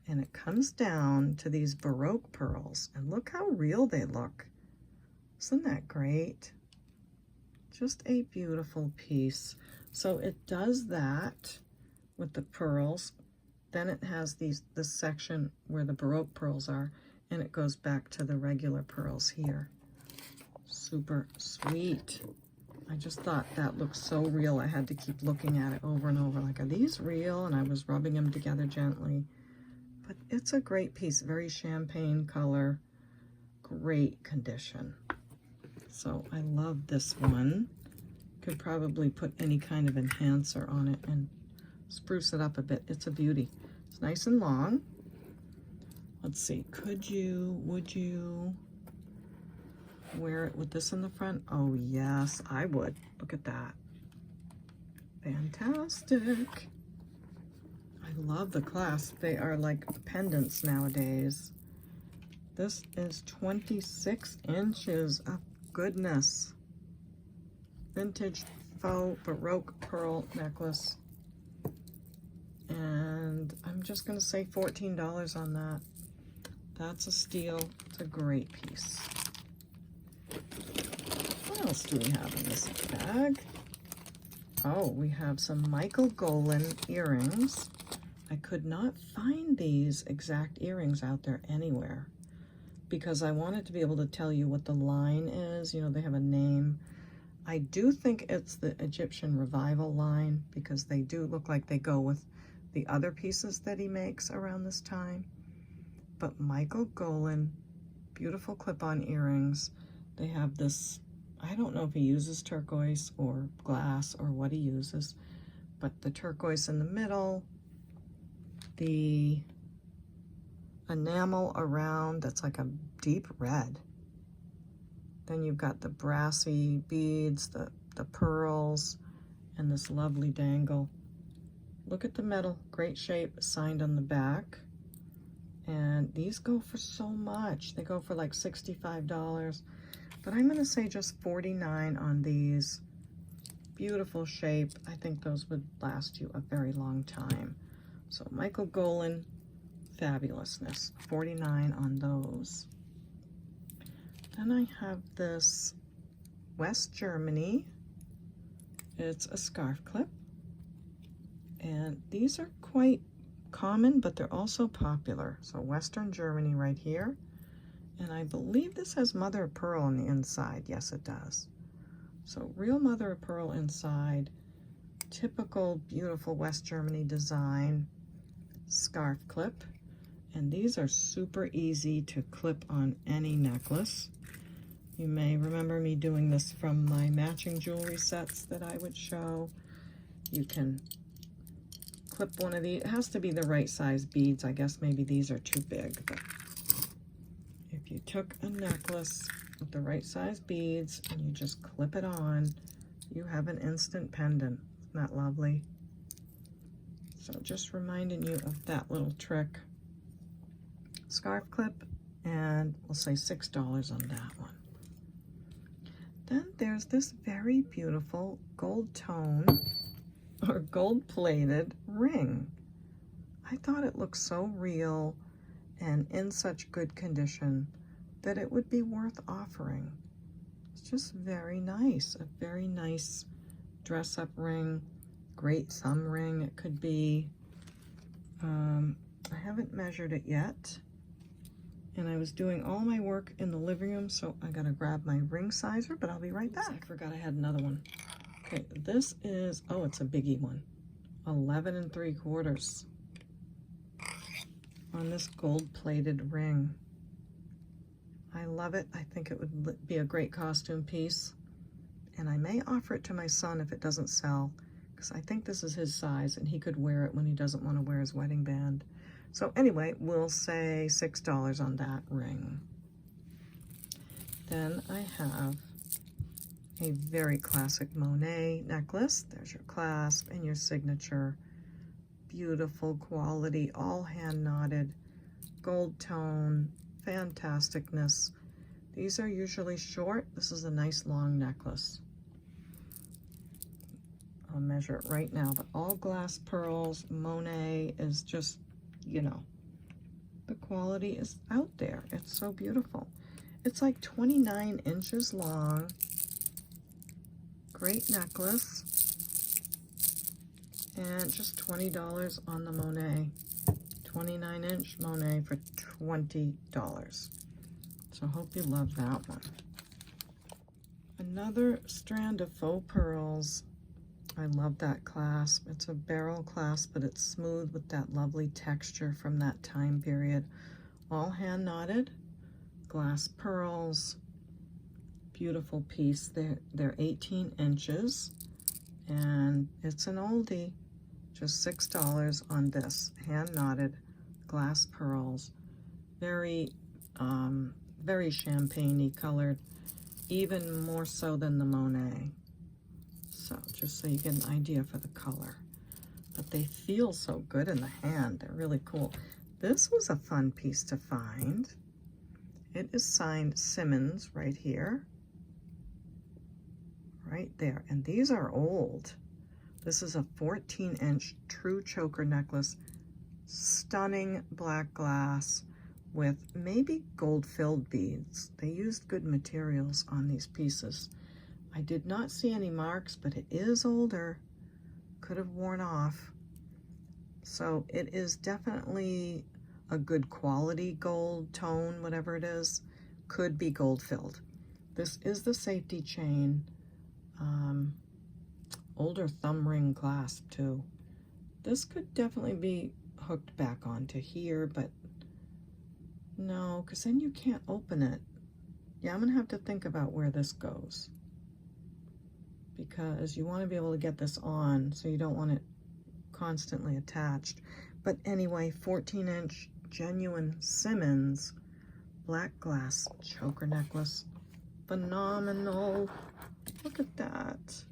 and it comes down to these Baroque pearls. And look how real they look. Isn't that great? Just a beautiful piece. So it does that with the pearls. Then it has this section where the Baroque pearls are, and it goes back to the regular pearls here. Super sweet. I just thought that looked so real. I had to keep looking at it over and over, like, are these real? And I was rubbing them together gently. But it's a great piece, very champagne color, great condition. So I love this one. Could probably put any kind of enhancer on it and spruce it up a bit. It's a beauty. It's nice and long. Let's see, would you wear it with this in the front? Oh yes, I would. Look at that. Fantastic. I love the clasp. They are like pendants nowadays. This is 26 inches of goodness. Vintage faux Baroque pearl necklace. And I'm just going to say $14 on that. That's a steal. It's a great piece. What else do we have in this bag? Oh, we have some Michael Golan earrings. I could not find these exact earrings out there anywhere because I wanted to be able to tell you what the line is. You know, they have a name. I do think it's the Egyptian Revival line because they do look like they go with the other pieces that he makes around this time. But Michael Golan, beautiful clip-on earrings. They have this, I don't know if he uses turquoise or glass or what he uses, but the turquoise in the middle, the enamel around that's like a deep red. Then you've got the brassy beads, the pearls, and this lovely dangle. Look at the metal, great shape, signed on the back. And these go for so much. They go for like $65, but I'm gonna say just $49 on these. Beautiful shape. I think those would last you a very long time. So Michael Golan, fabulousness, $49 on those. Then I have this West Germany. It's a scarf clip. And these are quite common, but they're also popular. So Western Germany right here. And I believe this has mother of pearl on the inside. Yes, it does. So real mother of pearl inside. Typical beautiful West Germany design. Scarf clip. And these are super easy to clip on any necklace. You may remember me doing this from my matching jewelry sets that I would show. You can clip one of these. It has to be the right size beads. I guess maybe these are too big. But if you took a necklace with the right size beads and you just clip it on, you have an instant pendant. Isn't that lovely? So just reminding you of that little trick. Scarf clip, and we'll say $6 on that one. Then there's this very beautiful gold tone or gold plated ring. I thought it looked so real and in such good condition that it would be worth offering. It's just very nice, a very nice dress up ring, great thumb ring it could be. I haven't measured it yet. And I was doing all my work in the living room, so I gotta grab my ring sizer, but I'll be right back. I forgot I had another one. Okay, this is, oh, it's a biggie one. 11 3/4 on this gold-plated ring. I love it. I think it would be a great costume piece. And I may offer it to my son if it doesn't sell, because I think this is his size and he could wear it when he doesn't want to wear his wedding band. So anyway, we'll say $6 on that ring. Then I have a very classic Monet necklace. There's your clasp and your signature. Beautiful quality, all hand knotted, gold tone, fantasticness. These are usually short. This is a nice long necklace. I'll measure it right now, but all glass pearls. Monet is just, you know, the quality is out there. It's so beautiful. It's like 29 inches long. Great necklace. And just $20 on the Monet. 29-inch Monet for $20. So hope you love that one. Another strand of faux pearls. I love that clasp. It's a barrel clasp, but it's smooth with that lovely texture from that time period. All hand knotted, glass pearls. Beautiful piece. They're 18 inches, and it's an oldie. Just $6 on this hand knotted glass pearls. Very, very champagne-y colored, even more so than the Monet. So just so you get an idea for the color. But they feel so good in the hand. They're really cool. This was a fun piece to find. It is signed Simmons right here. Right there. And these are old. This is a 14-inch true choker necklace. Stunning black glass with maybe gold-filled beads. They used good materials on these pieces. I did not see any marks, but it is older. Could have worn off. So it is definitely a good quality gold tone, whatever it is. Could be gold filled. This is the safety chain. Older thumb ring clasp too. This could definitely be hooked back onto here, but no, because then you can't open it. Yeah, I'm gonna have to think about where this goes, because you want to be able to get this on, so you don't want it constantly attached. But anyway, 14-inch genuine Simmons black glass choker necklace. Phenomenal. Look at that.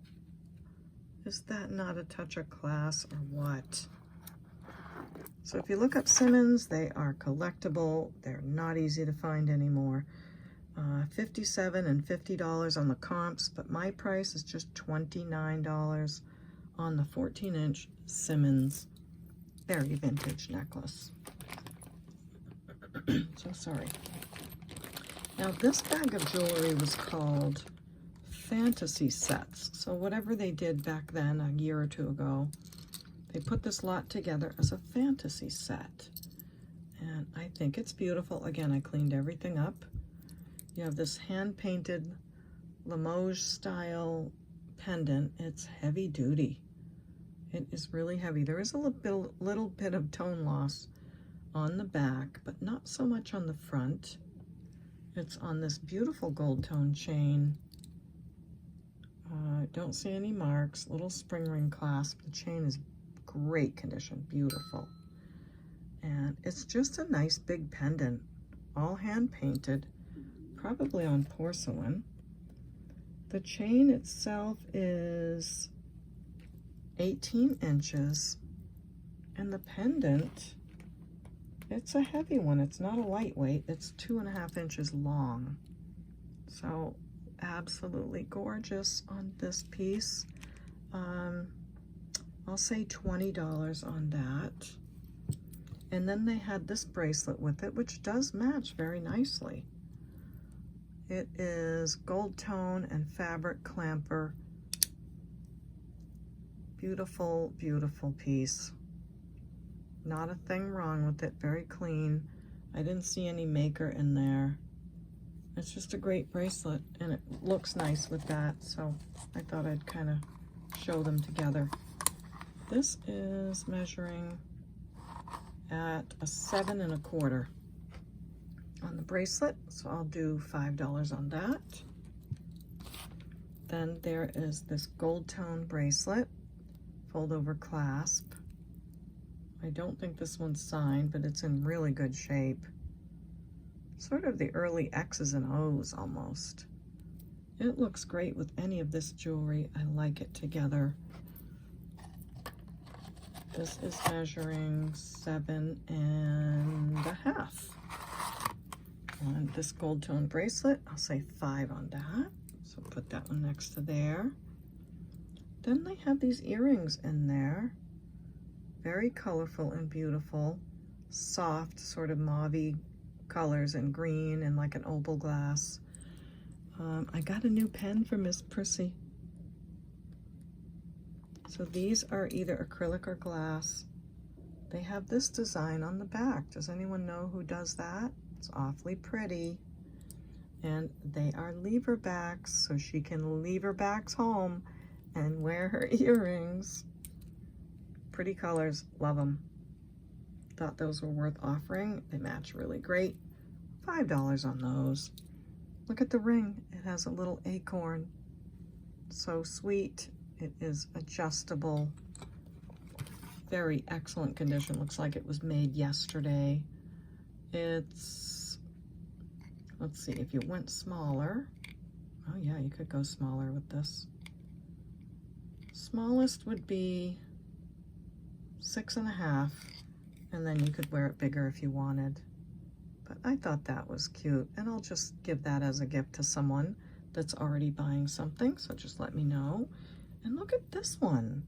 Is that not a touch of class or what? So if you look up Simmons, they are collectible. They're not easy to find anymore. $57 and $50 on the comps, but my price is just $29 on the 14-inch Simmons very vintage necklace. So sorry. Now this bag of jewelry was called Fantasy Sets. So whatever they did back then, a year or two ago, they put this lot together as a fantasy set. And I think it's beautiful. Again, I cleaned everything up. You have this hand-painted Limoges style pendant. It's heavy duty. It is really heavy. There is a little bit of tone loss on the back, but not so much on the front. It's on this beautiful gold tone chain. Don't see any marks. Little spring ring clasp. The chain is great condition, beautiful. And it's just a nice big pendant, all hand painted, probably on porcelain. The chain itself is 18 inches, and the pendant, it's a heavy one. It's not a lightweight. It's 2.5 inches long. So absolutely gorgeous on this piece. I'll say $20 on that. And then they had this bracelet with it, which does match very nicely. It is gold tone and fabric clamper. Beautiful, beautiful piece. Not a thing wrong with it, very clean. I didn't see any maker in there. It's just a great bracelet, and it looks nice with that, so I thought I'd kind of show them together. This is measuring at a 7 1/4 on the bracelet, so I'll do $5 on that. Then there is this gold tone bracelet, fold over clasp. I don't think this one's signed, but it's in really good shape. Sort of the early X's and O's almost. It looks great with any of this jewelry. I like it together. This is measuring 7 1/2. On this gold tone bracelet, I'll say 5 on that. So put that one next to there. Then they have these earrings in there. Very colorful and beautiful. Soft, sort of mauve-y colors and green and like an opal glass. I got a new pen for Miss Prissy. So these are either acrylic or glass. They have this design on the back. Does anyone know who does that? It's awfully pretty. And they are lever backs, so she can leave her backs home and wear her earrings. Pretty colors, love them. Thought those were worth offering. They match really great. $5 on those. Look at the ring. It has a little acorn. So sweet. It is adjustable. Very excellent condition. Looks like it was made yesterday. It's, let's see, if you went smaller. Oh yeah, you could go smaller with this. Smallest would be 6 1/2. And then you could wear it bigger if you wanted. But I thought that was cute, and I'll just give that as a gift to someone that's already buying something, so just let me know. And look at this one.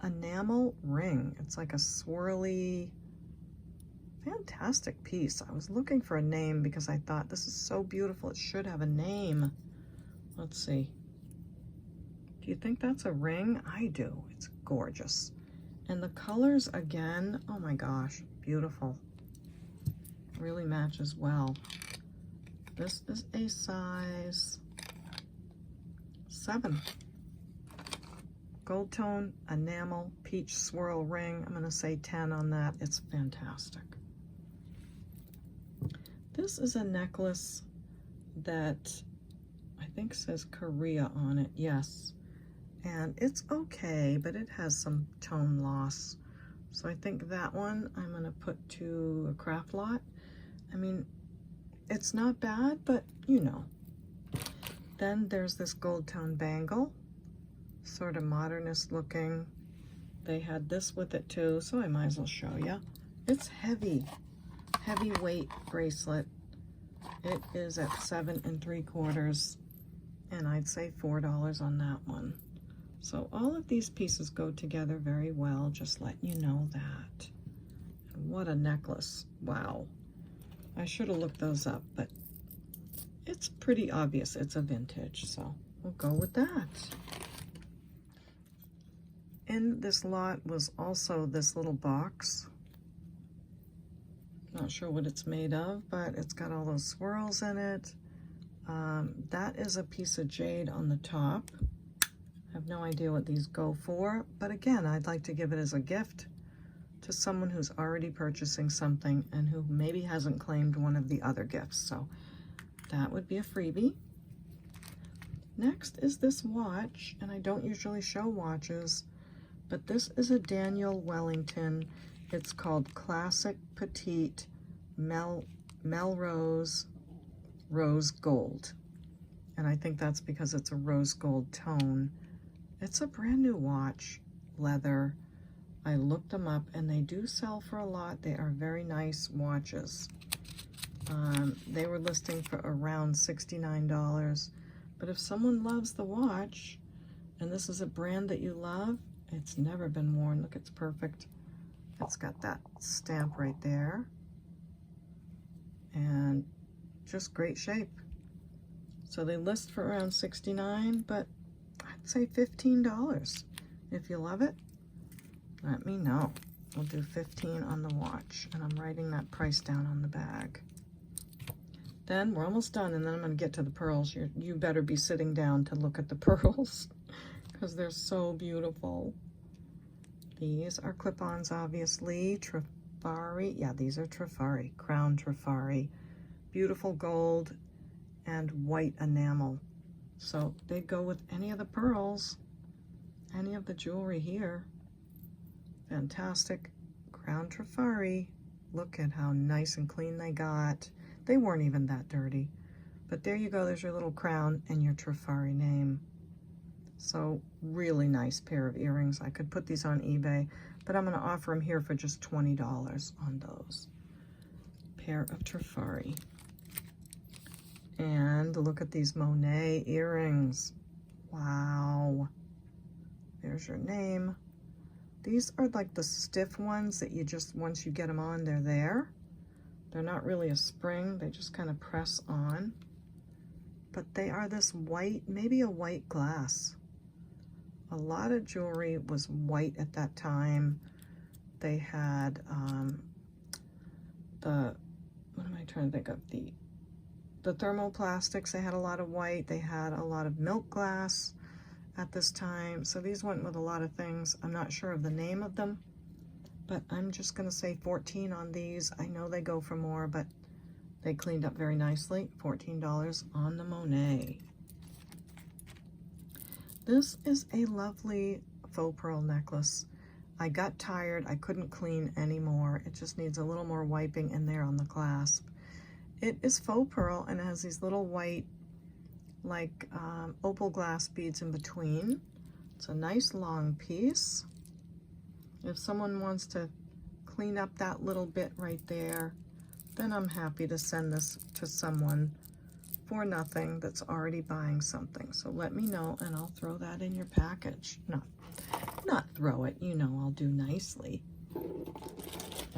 Enamel ring. It's like a swirly, fantastic piece. I was looking for a name because I thought this is so beautiful. It should have a name. Let's see. Do you think that's a ring? I do. It's gorgeous. And the colors again, oh my gosh, beautiful. Really matches well. This is a size 7. Gold tone, enamel, peach swirl ring. I'm going to say 10 on that. It's fantastic. This is a necklace that I think says Korea on it. Yes. And it's okay, but it has some tone loss. So I think that one I'm going to put to a craft lot. I mean, it's not bad, but you know. Then there's this gold tone bangle, sort of modernist looking. They had this with it too, so I might as well show you. It's heavy, heavyweight bracelet. It is at 7 3/4, and I'd say $4 on that one. So all of these pieces go together very well, just letting you know that. And what a necklace, wow. I should have looked those up, but it's pretty obvious it's a vintage, so we'll go with that. In this lot was also this little box. Not sure what it's made of, but it's got all those swirls in it. That is a piece of jade on the top. I have no idea what these go for, but again, I'd like to give it as a gift to someone who's already purchasing something and who maybe hasn't claimed one of the other gifts. So that would be a freebie. Next is this watch, and I don't usually show watches, but this is a Daniel Wellington. It's called Classic Petite Melrose Rose Gold. And I think that's because it's a rose gold tone. It's a brand new watch, leather. I looked them up and they do sell for a lot. They are very nice watches. They were listing for around $69. But if someone loves the watch, and this is a brand that you love, it's never been worn. Look, it's perfect. It's got that stamp right there. And just great shape. So they list for around $69, but I'd say $15. If you love it, let me know. We'll do 15 on the watch, and I'm writing that price down on the bag. Then we're almost done, and then I'm going to get to the pearls. You better be sitting down to look at the pearls because they're so beautiful. These are clip-ons, obviously. Trifari. Yeah, these are Trifari. Crown Trifari. Beautiful gold and white enamel. So they go with any of the pearls, any of the jewelry here. Fantastic. Crown Trifari. Look at how nice and clean they got. They weren't even that dirty. But there you go. There's your little crown and your Trifari name. So really nice pair of earrings. I could put these on eBay, but I'm going to offer them here for just $20 on those. Pair of Trifari. And look at these Monet earrings. Wow. There's your name. These are like the stiff ones that you just, once you get them on, they're there. They're not really a spring. They just kind of press on. But they are this white, maybe a white glass. A lot of jewelry was white at that time. They had what am I trying to think of? The thermoplastics, they had a lot of white. They had a lot of milk glass at this time. So these went with a lot of things. I'm not sure of the name of them, but I'm just going to say 14 on these. I know they go for more, but they cleaned up very nicely. $14 on the Monet. This is a lovely faux pearl necklace. I got tired. I couldn't clean anymore. It just needs a little more wiping in there on the clasp. It is faux pearl and it has these little white, like opal glass beads in between. It's a nice long piece. If someone wants to clean up that little bit right there, then I'm happy to send this to someone for nothing that's already buying something. So let me know and I'll throw that in your package. Not throw it, you know, I'll do nicely.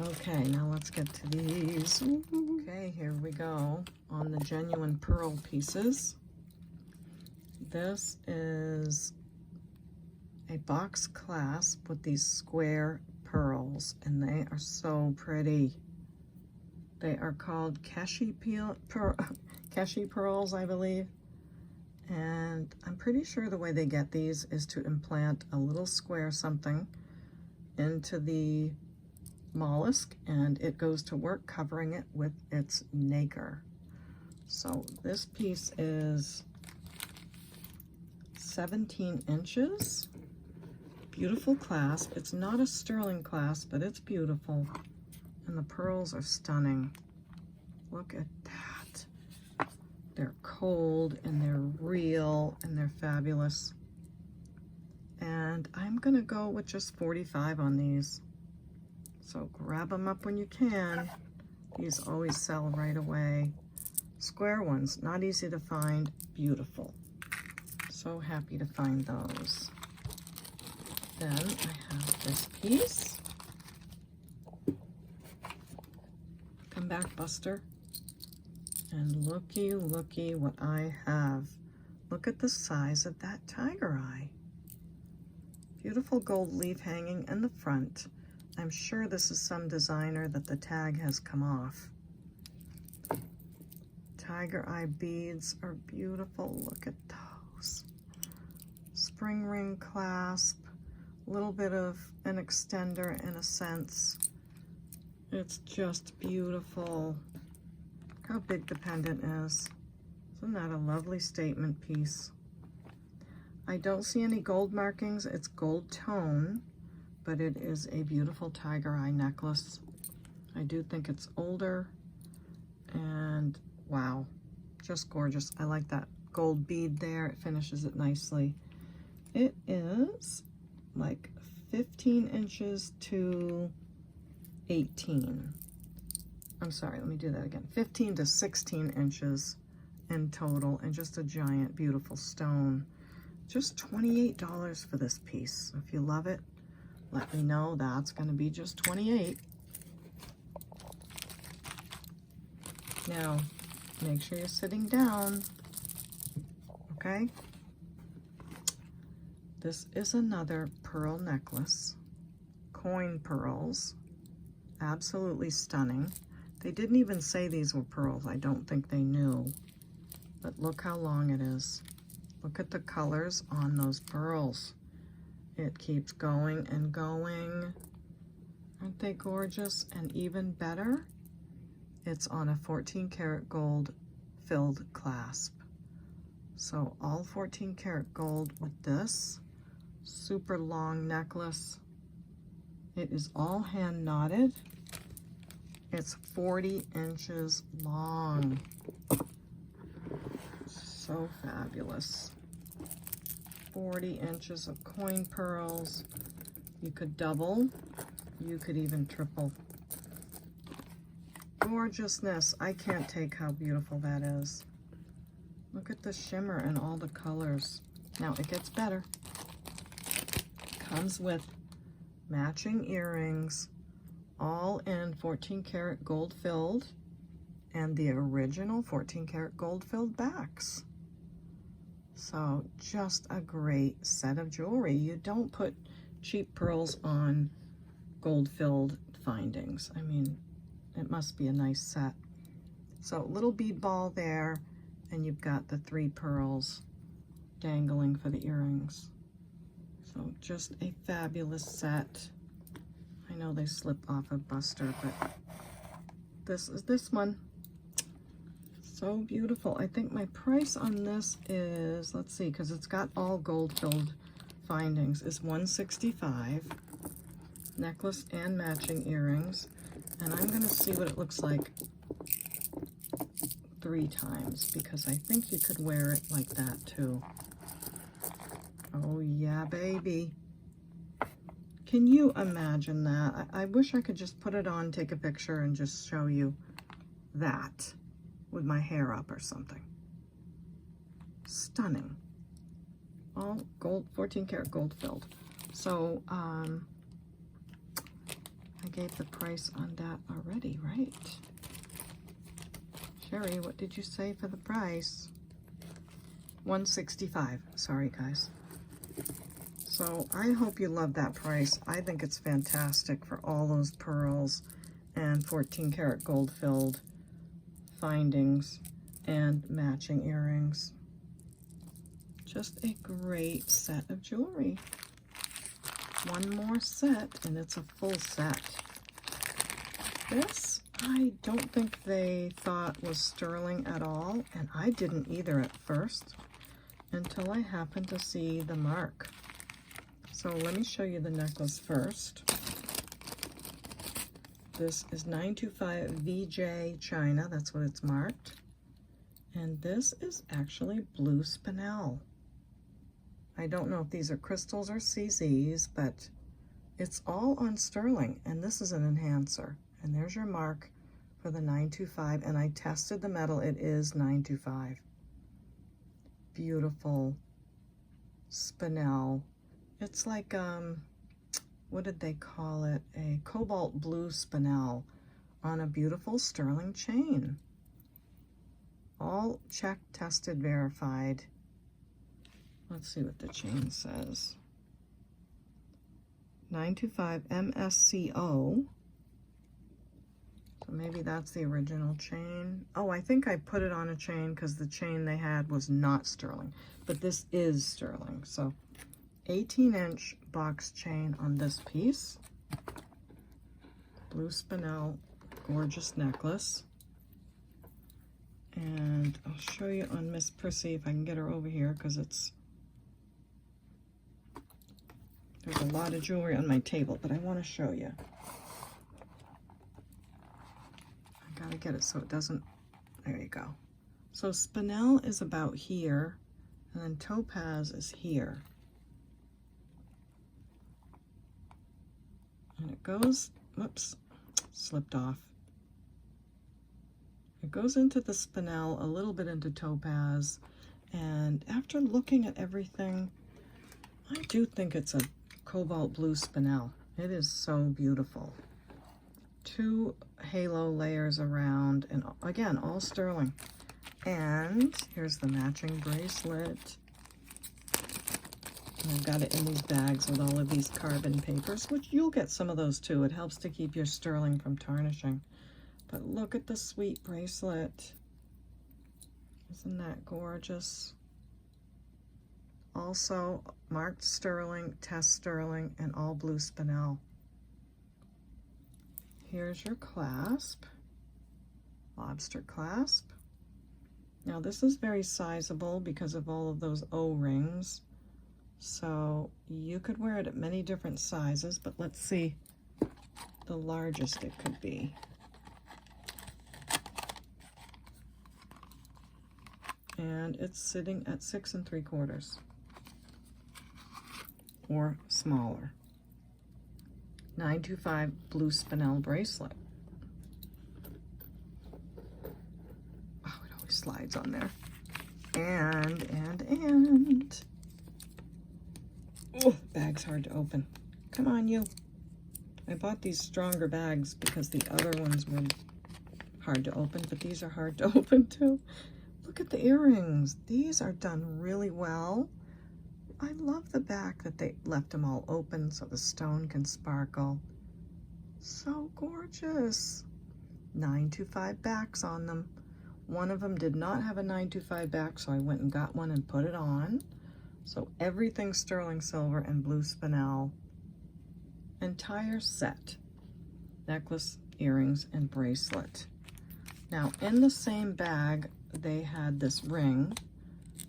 Okay, now let's get to these. Okay, here we go on the genuine pearl pieces. This is a box clasp with these square pearls, and they are so pretty. They are called Keshi pearls, I believe. And I'm pretty sure the way they get these is to implant a little square something into the mollusk, and it goes to work covering it with its nacre. So this piece is 17 inches. Beautiful clasp. It's not a sterling clasp, but it's beautiful. And the pearls are stunning. Look at that. They're cold and they're real and they're fabulous. And I'm gonna go with just 45 on these. So grab them up when you can. These always sell right away. Square ones, not easy to find, beautiful. So happy to find those. Then I have this piece. Come back, Buster. And looky what I have. Look at the size of that tiger eye. Beautiful gold leaf hanging in the front. I'm sure this is some designer that the tag has come off. Tiger eye beads are beautiful. Look at those. Spring ring clasp. A little bit of an extender in a sense. It's just beautiful. Look how big the pendant is. Isn't that a lovely statement piece? I don't see any gold markings. It's gold tone, but it is a beautiful tiger eye necklace. I do think it's older, and wow, just gorgeous. I like that gold bead there. It finishes it nicely. It is like 15 inches to 18. I'm sorry, let me do that again. 15 to 16 inches in total, and just a giant, beautiful stone. Just $28 for this piece. If you love it, let me know. That's going to be just $28. Now, make sure you're sitting down, okay? This is another pearl necklace, coin pearls, absolutely stunning. They didn't even say these were pearls. I don't think they knew, but look how long it is. Look at the colors on those pearls. It keeps going and going. Aren't they gorgeous? And even better, it's on a 14 karat gold filled clasp. So all 14 karat gold with this super long necklace. It is all hand knotted. It's 40 inches long. So fabulous. 40 inches of coin pearls. You could double, you could even triple. Gorgeousness. I can't take how beautiful that is. Look at the shimmer and all the colors. Now it gets better. Comes with matching earrings, all in 14 karat gold filled, and the original 14 karat gold filled backs. So just a great set of jewelry. You don't put cheap pearls on gold filled findings. I mean, it must be a nice set. So little bead ball there, and you've got the 3 pearls dangling for the earrings. So just a fabulous set. I know they slip off of Buster, but this is this one. So beautiful. I think my price on this is, let's see, because it's got all gold filled findings, is $165. Necklace and matching earrings. And I'm going to see what it looks like 3 times, because I think you could wear it like that too. Oh yeah, baby. Can you imagine that? I wish I could just put it on, take a picture, and just show you that with my hair up or something. Stunning. All gold, 14 karat gold filled. So, I gave the price on that already, right? Sherry, what did you say for the price? $165. Sorry, guys. So I hope you love that price. I think it's fantastic for all those pearls and 14 karat gold filled findings and matching earrings. Just a great set of jewelry. One more set and it's a full set. This I don't think they thought was sterling at all, and I didn't either at first until I happened to see the mark. So let me show you the necklace first. This is 925 VJ China, that's what it's marked. And this is actually blue spinel. I don't know if these are crystals or CZs, but it's all on sterling, and this is an enhancer. And there's your mark for the 925, and I tested the metal, it is 925. Beautiful spinel. It's like, what did they call it? A cobalt blue spinel on a beautiful sterling chain. All checked, tested, verified. Let's see what the chain says. 925 MSCO. So maybe that's the original chain. Oh, I think I put it on a chain because the chain they had was not sterling, but this is sterling. So 18-inch box chain on this piece. Blue spinel, gorgeous necklace. And I'll show you on Miss Prissy if I can get her over here, because there's a lot of jewelry on my table, but I want to show you. I gotta get it so it doesn't, there you go. So spinel is about here, and then topaz is here. And it goes, whoops, slipped off. It goes into the spinel, a little bit into topaz, and after looking at everything, I do think it's a cobalt blue spinel. It is so beautiful. 2 halo layers around, and again, all sterling. And here's the matching bracelet. And I've got it in these bags with all of these carbon papers, which you'll get some of those too. It helps to keep your sterling from tarnishing. But look at the sweet bracelet. Isn't that gorgeous? Also marked sterling, test sterling, and all blue spinel. Here's your clasp, lobster clasp. Now this is very sizable because of all of those O-rings. So you could wear it at many different sizes, but let's see the largest it could be. And it's sitting at 6 3/4 or smaller. 925 blue spinel bracelet. Oh, it always slides on there. And. Oh, bag's hard to open. Come on, you. I bought these stronger bags because the other ones were hard to open, but these are hard to open too. Look at the earrings. These are done really well. I love the back that they left them all open so the stone can sparkle. So gorgeous. 925 backs on them. One of them did not have a 925 back, so I went and got one and put it on. So everything sterling silver and blue spinel. Entire set. Necklace, earrings, and bracelet. Now in the same bag, they had this ring.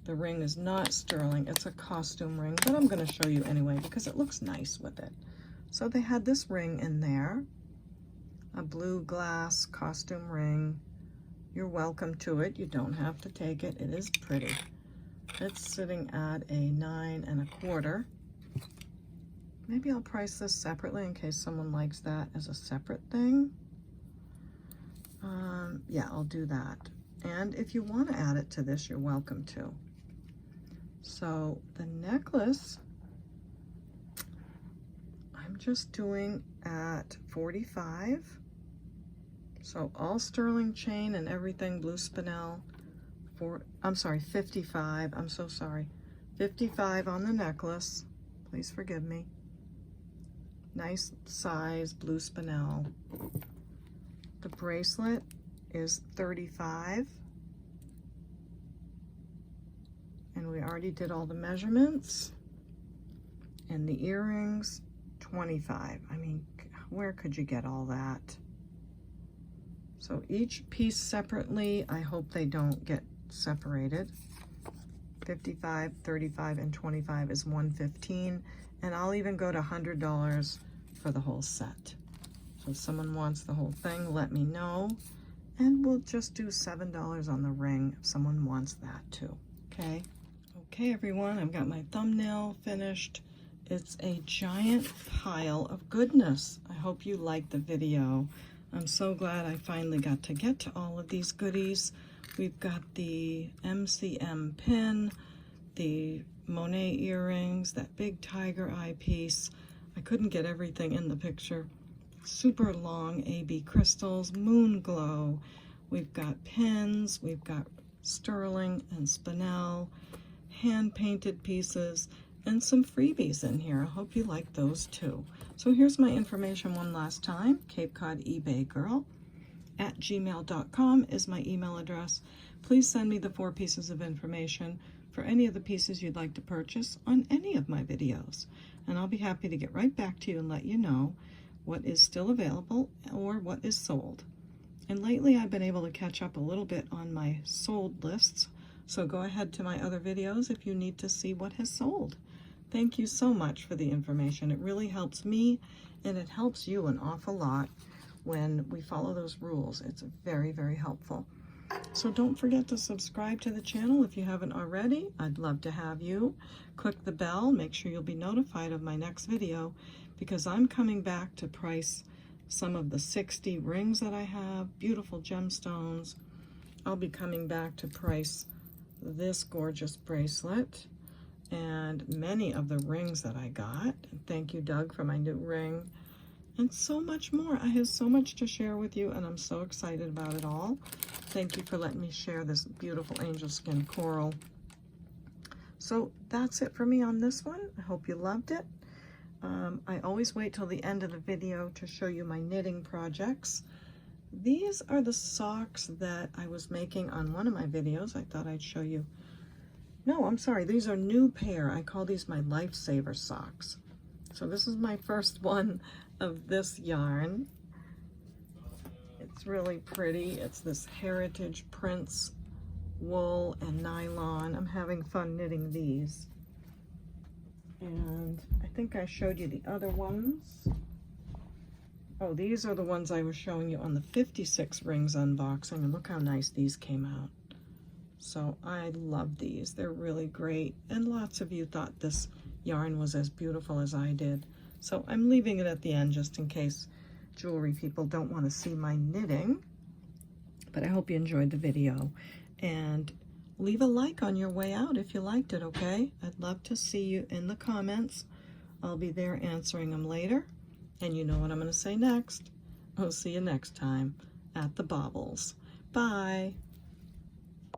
The ring is not sterling, it's a costume ring, but I'm going to show you anyway because it looks nice with it. So they had this ring in there, a blue glass costume ring. You're welcome to it, you don't have to take it, it is pretty. It's sitting at a 9 1/4. Maybe I'll price this separately in case someone likes that as a separate thing. Yeah, I'll do that. And if you want to add it to this, you're welcome to. So the necklace, I'm just doing at 45. So all sterling chain and everything, blue spinel. I'm sorry, 55. I'm so sorry. 55 on the necklace. Please forgive me. Nice size blue spinel. The bracelet is $35. And we already did all the measurements. And the earrings, $25. I mean, where could you get all that? So each piece separately, I hope they don't get separated. 55, 35, and 25 is $115. And I'll even go to $100 for the whole set. So if someone wants the whole thing, let me know. And we'll just do $7 on the ring if someone wants that too, okay? Okay, everyone, I've got my thumbnail finished. It's a giant pile of goodness. I hope you liked the video. I'm so glad I finally got to get to all of these goodies. We've got the MCM pin, the Monet earrings, that big tiger eye piece. I couldn't get everything in the picture. Super long AB crystals, moon glow. We've got pins, we've got sterling and spinel, hand-painted pieces, and some freebies in here. I hope you like those too. So here's my information one last time. CapeCodEbayGirl @gmail.com is my email address. Please send me the 4 pieces of information for any of the pieces you'd like to purchase on any of my videos. And I'll be happy to get right back to you and let you know what is still available or what is sold. And lately I've been able to catch up a little bit on my sold lists. So go ahead to my other videos if you need to see what has sold. Thank you so much for the information. It really helps me and it helps you an awful lot when we follow those rules. It's very, very helpful. So don't forget to subscribe to the channel if you haven't already. I'd love to have you. Click the bell, make sure you'll be notified of my next video because I'm coming back to price some of the 60 rings that I have, beautiful gemstones. I'll be coming back to price this gorgeous bracelet and many of the rings that I got. And thank you, Doug, for my new ring. And so much more. I have so much to share with you, and I'm so excited about it all. Thank you for letting me share this beautiful angel skin coral. So that's it for me on this one. I hope you loved it. I always wait till the end of the video to show you my knitting projects. These are the socks that I was making on one of my videos. I thought I'd show you. No, I'm sorry. These are new pair. I call these my lifesaver socks. So this is my first one of this yarn. It's really pretty. It's this heritage prints wool and nylon. I'm having fun knitting these. And I think I showed you the other ones. Oh, these are the ones I was showing you on the 56 rings unboxing, and look how nice these came out. So I love these. They're really great, and lots of you thought this yarn was as beautiful as I did. So I'm leaving it at the end just in case jewelry people don't want to see my knitting. But I hope you enjoyed the video, and leave a like on your way out if you liked it, okay? I'd love to see you in the comments. I'll be there answering them later. And you know what I'm going to say next. I'll see you next time at the Baubles. Bye.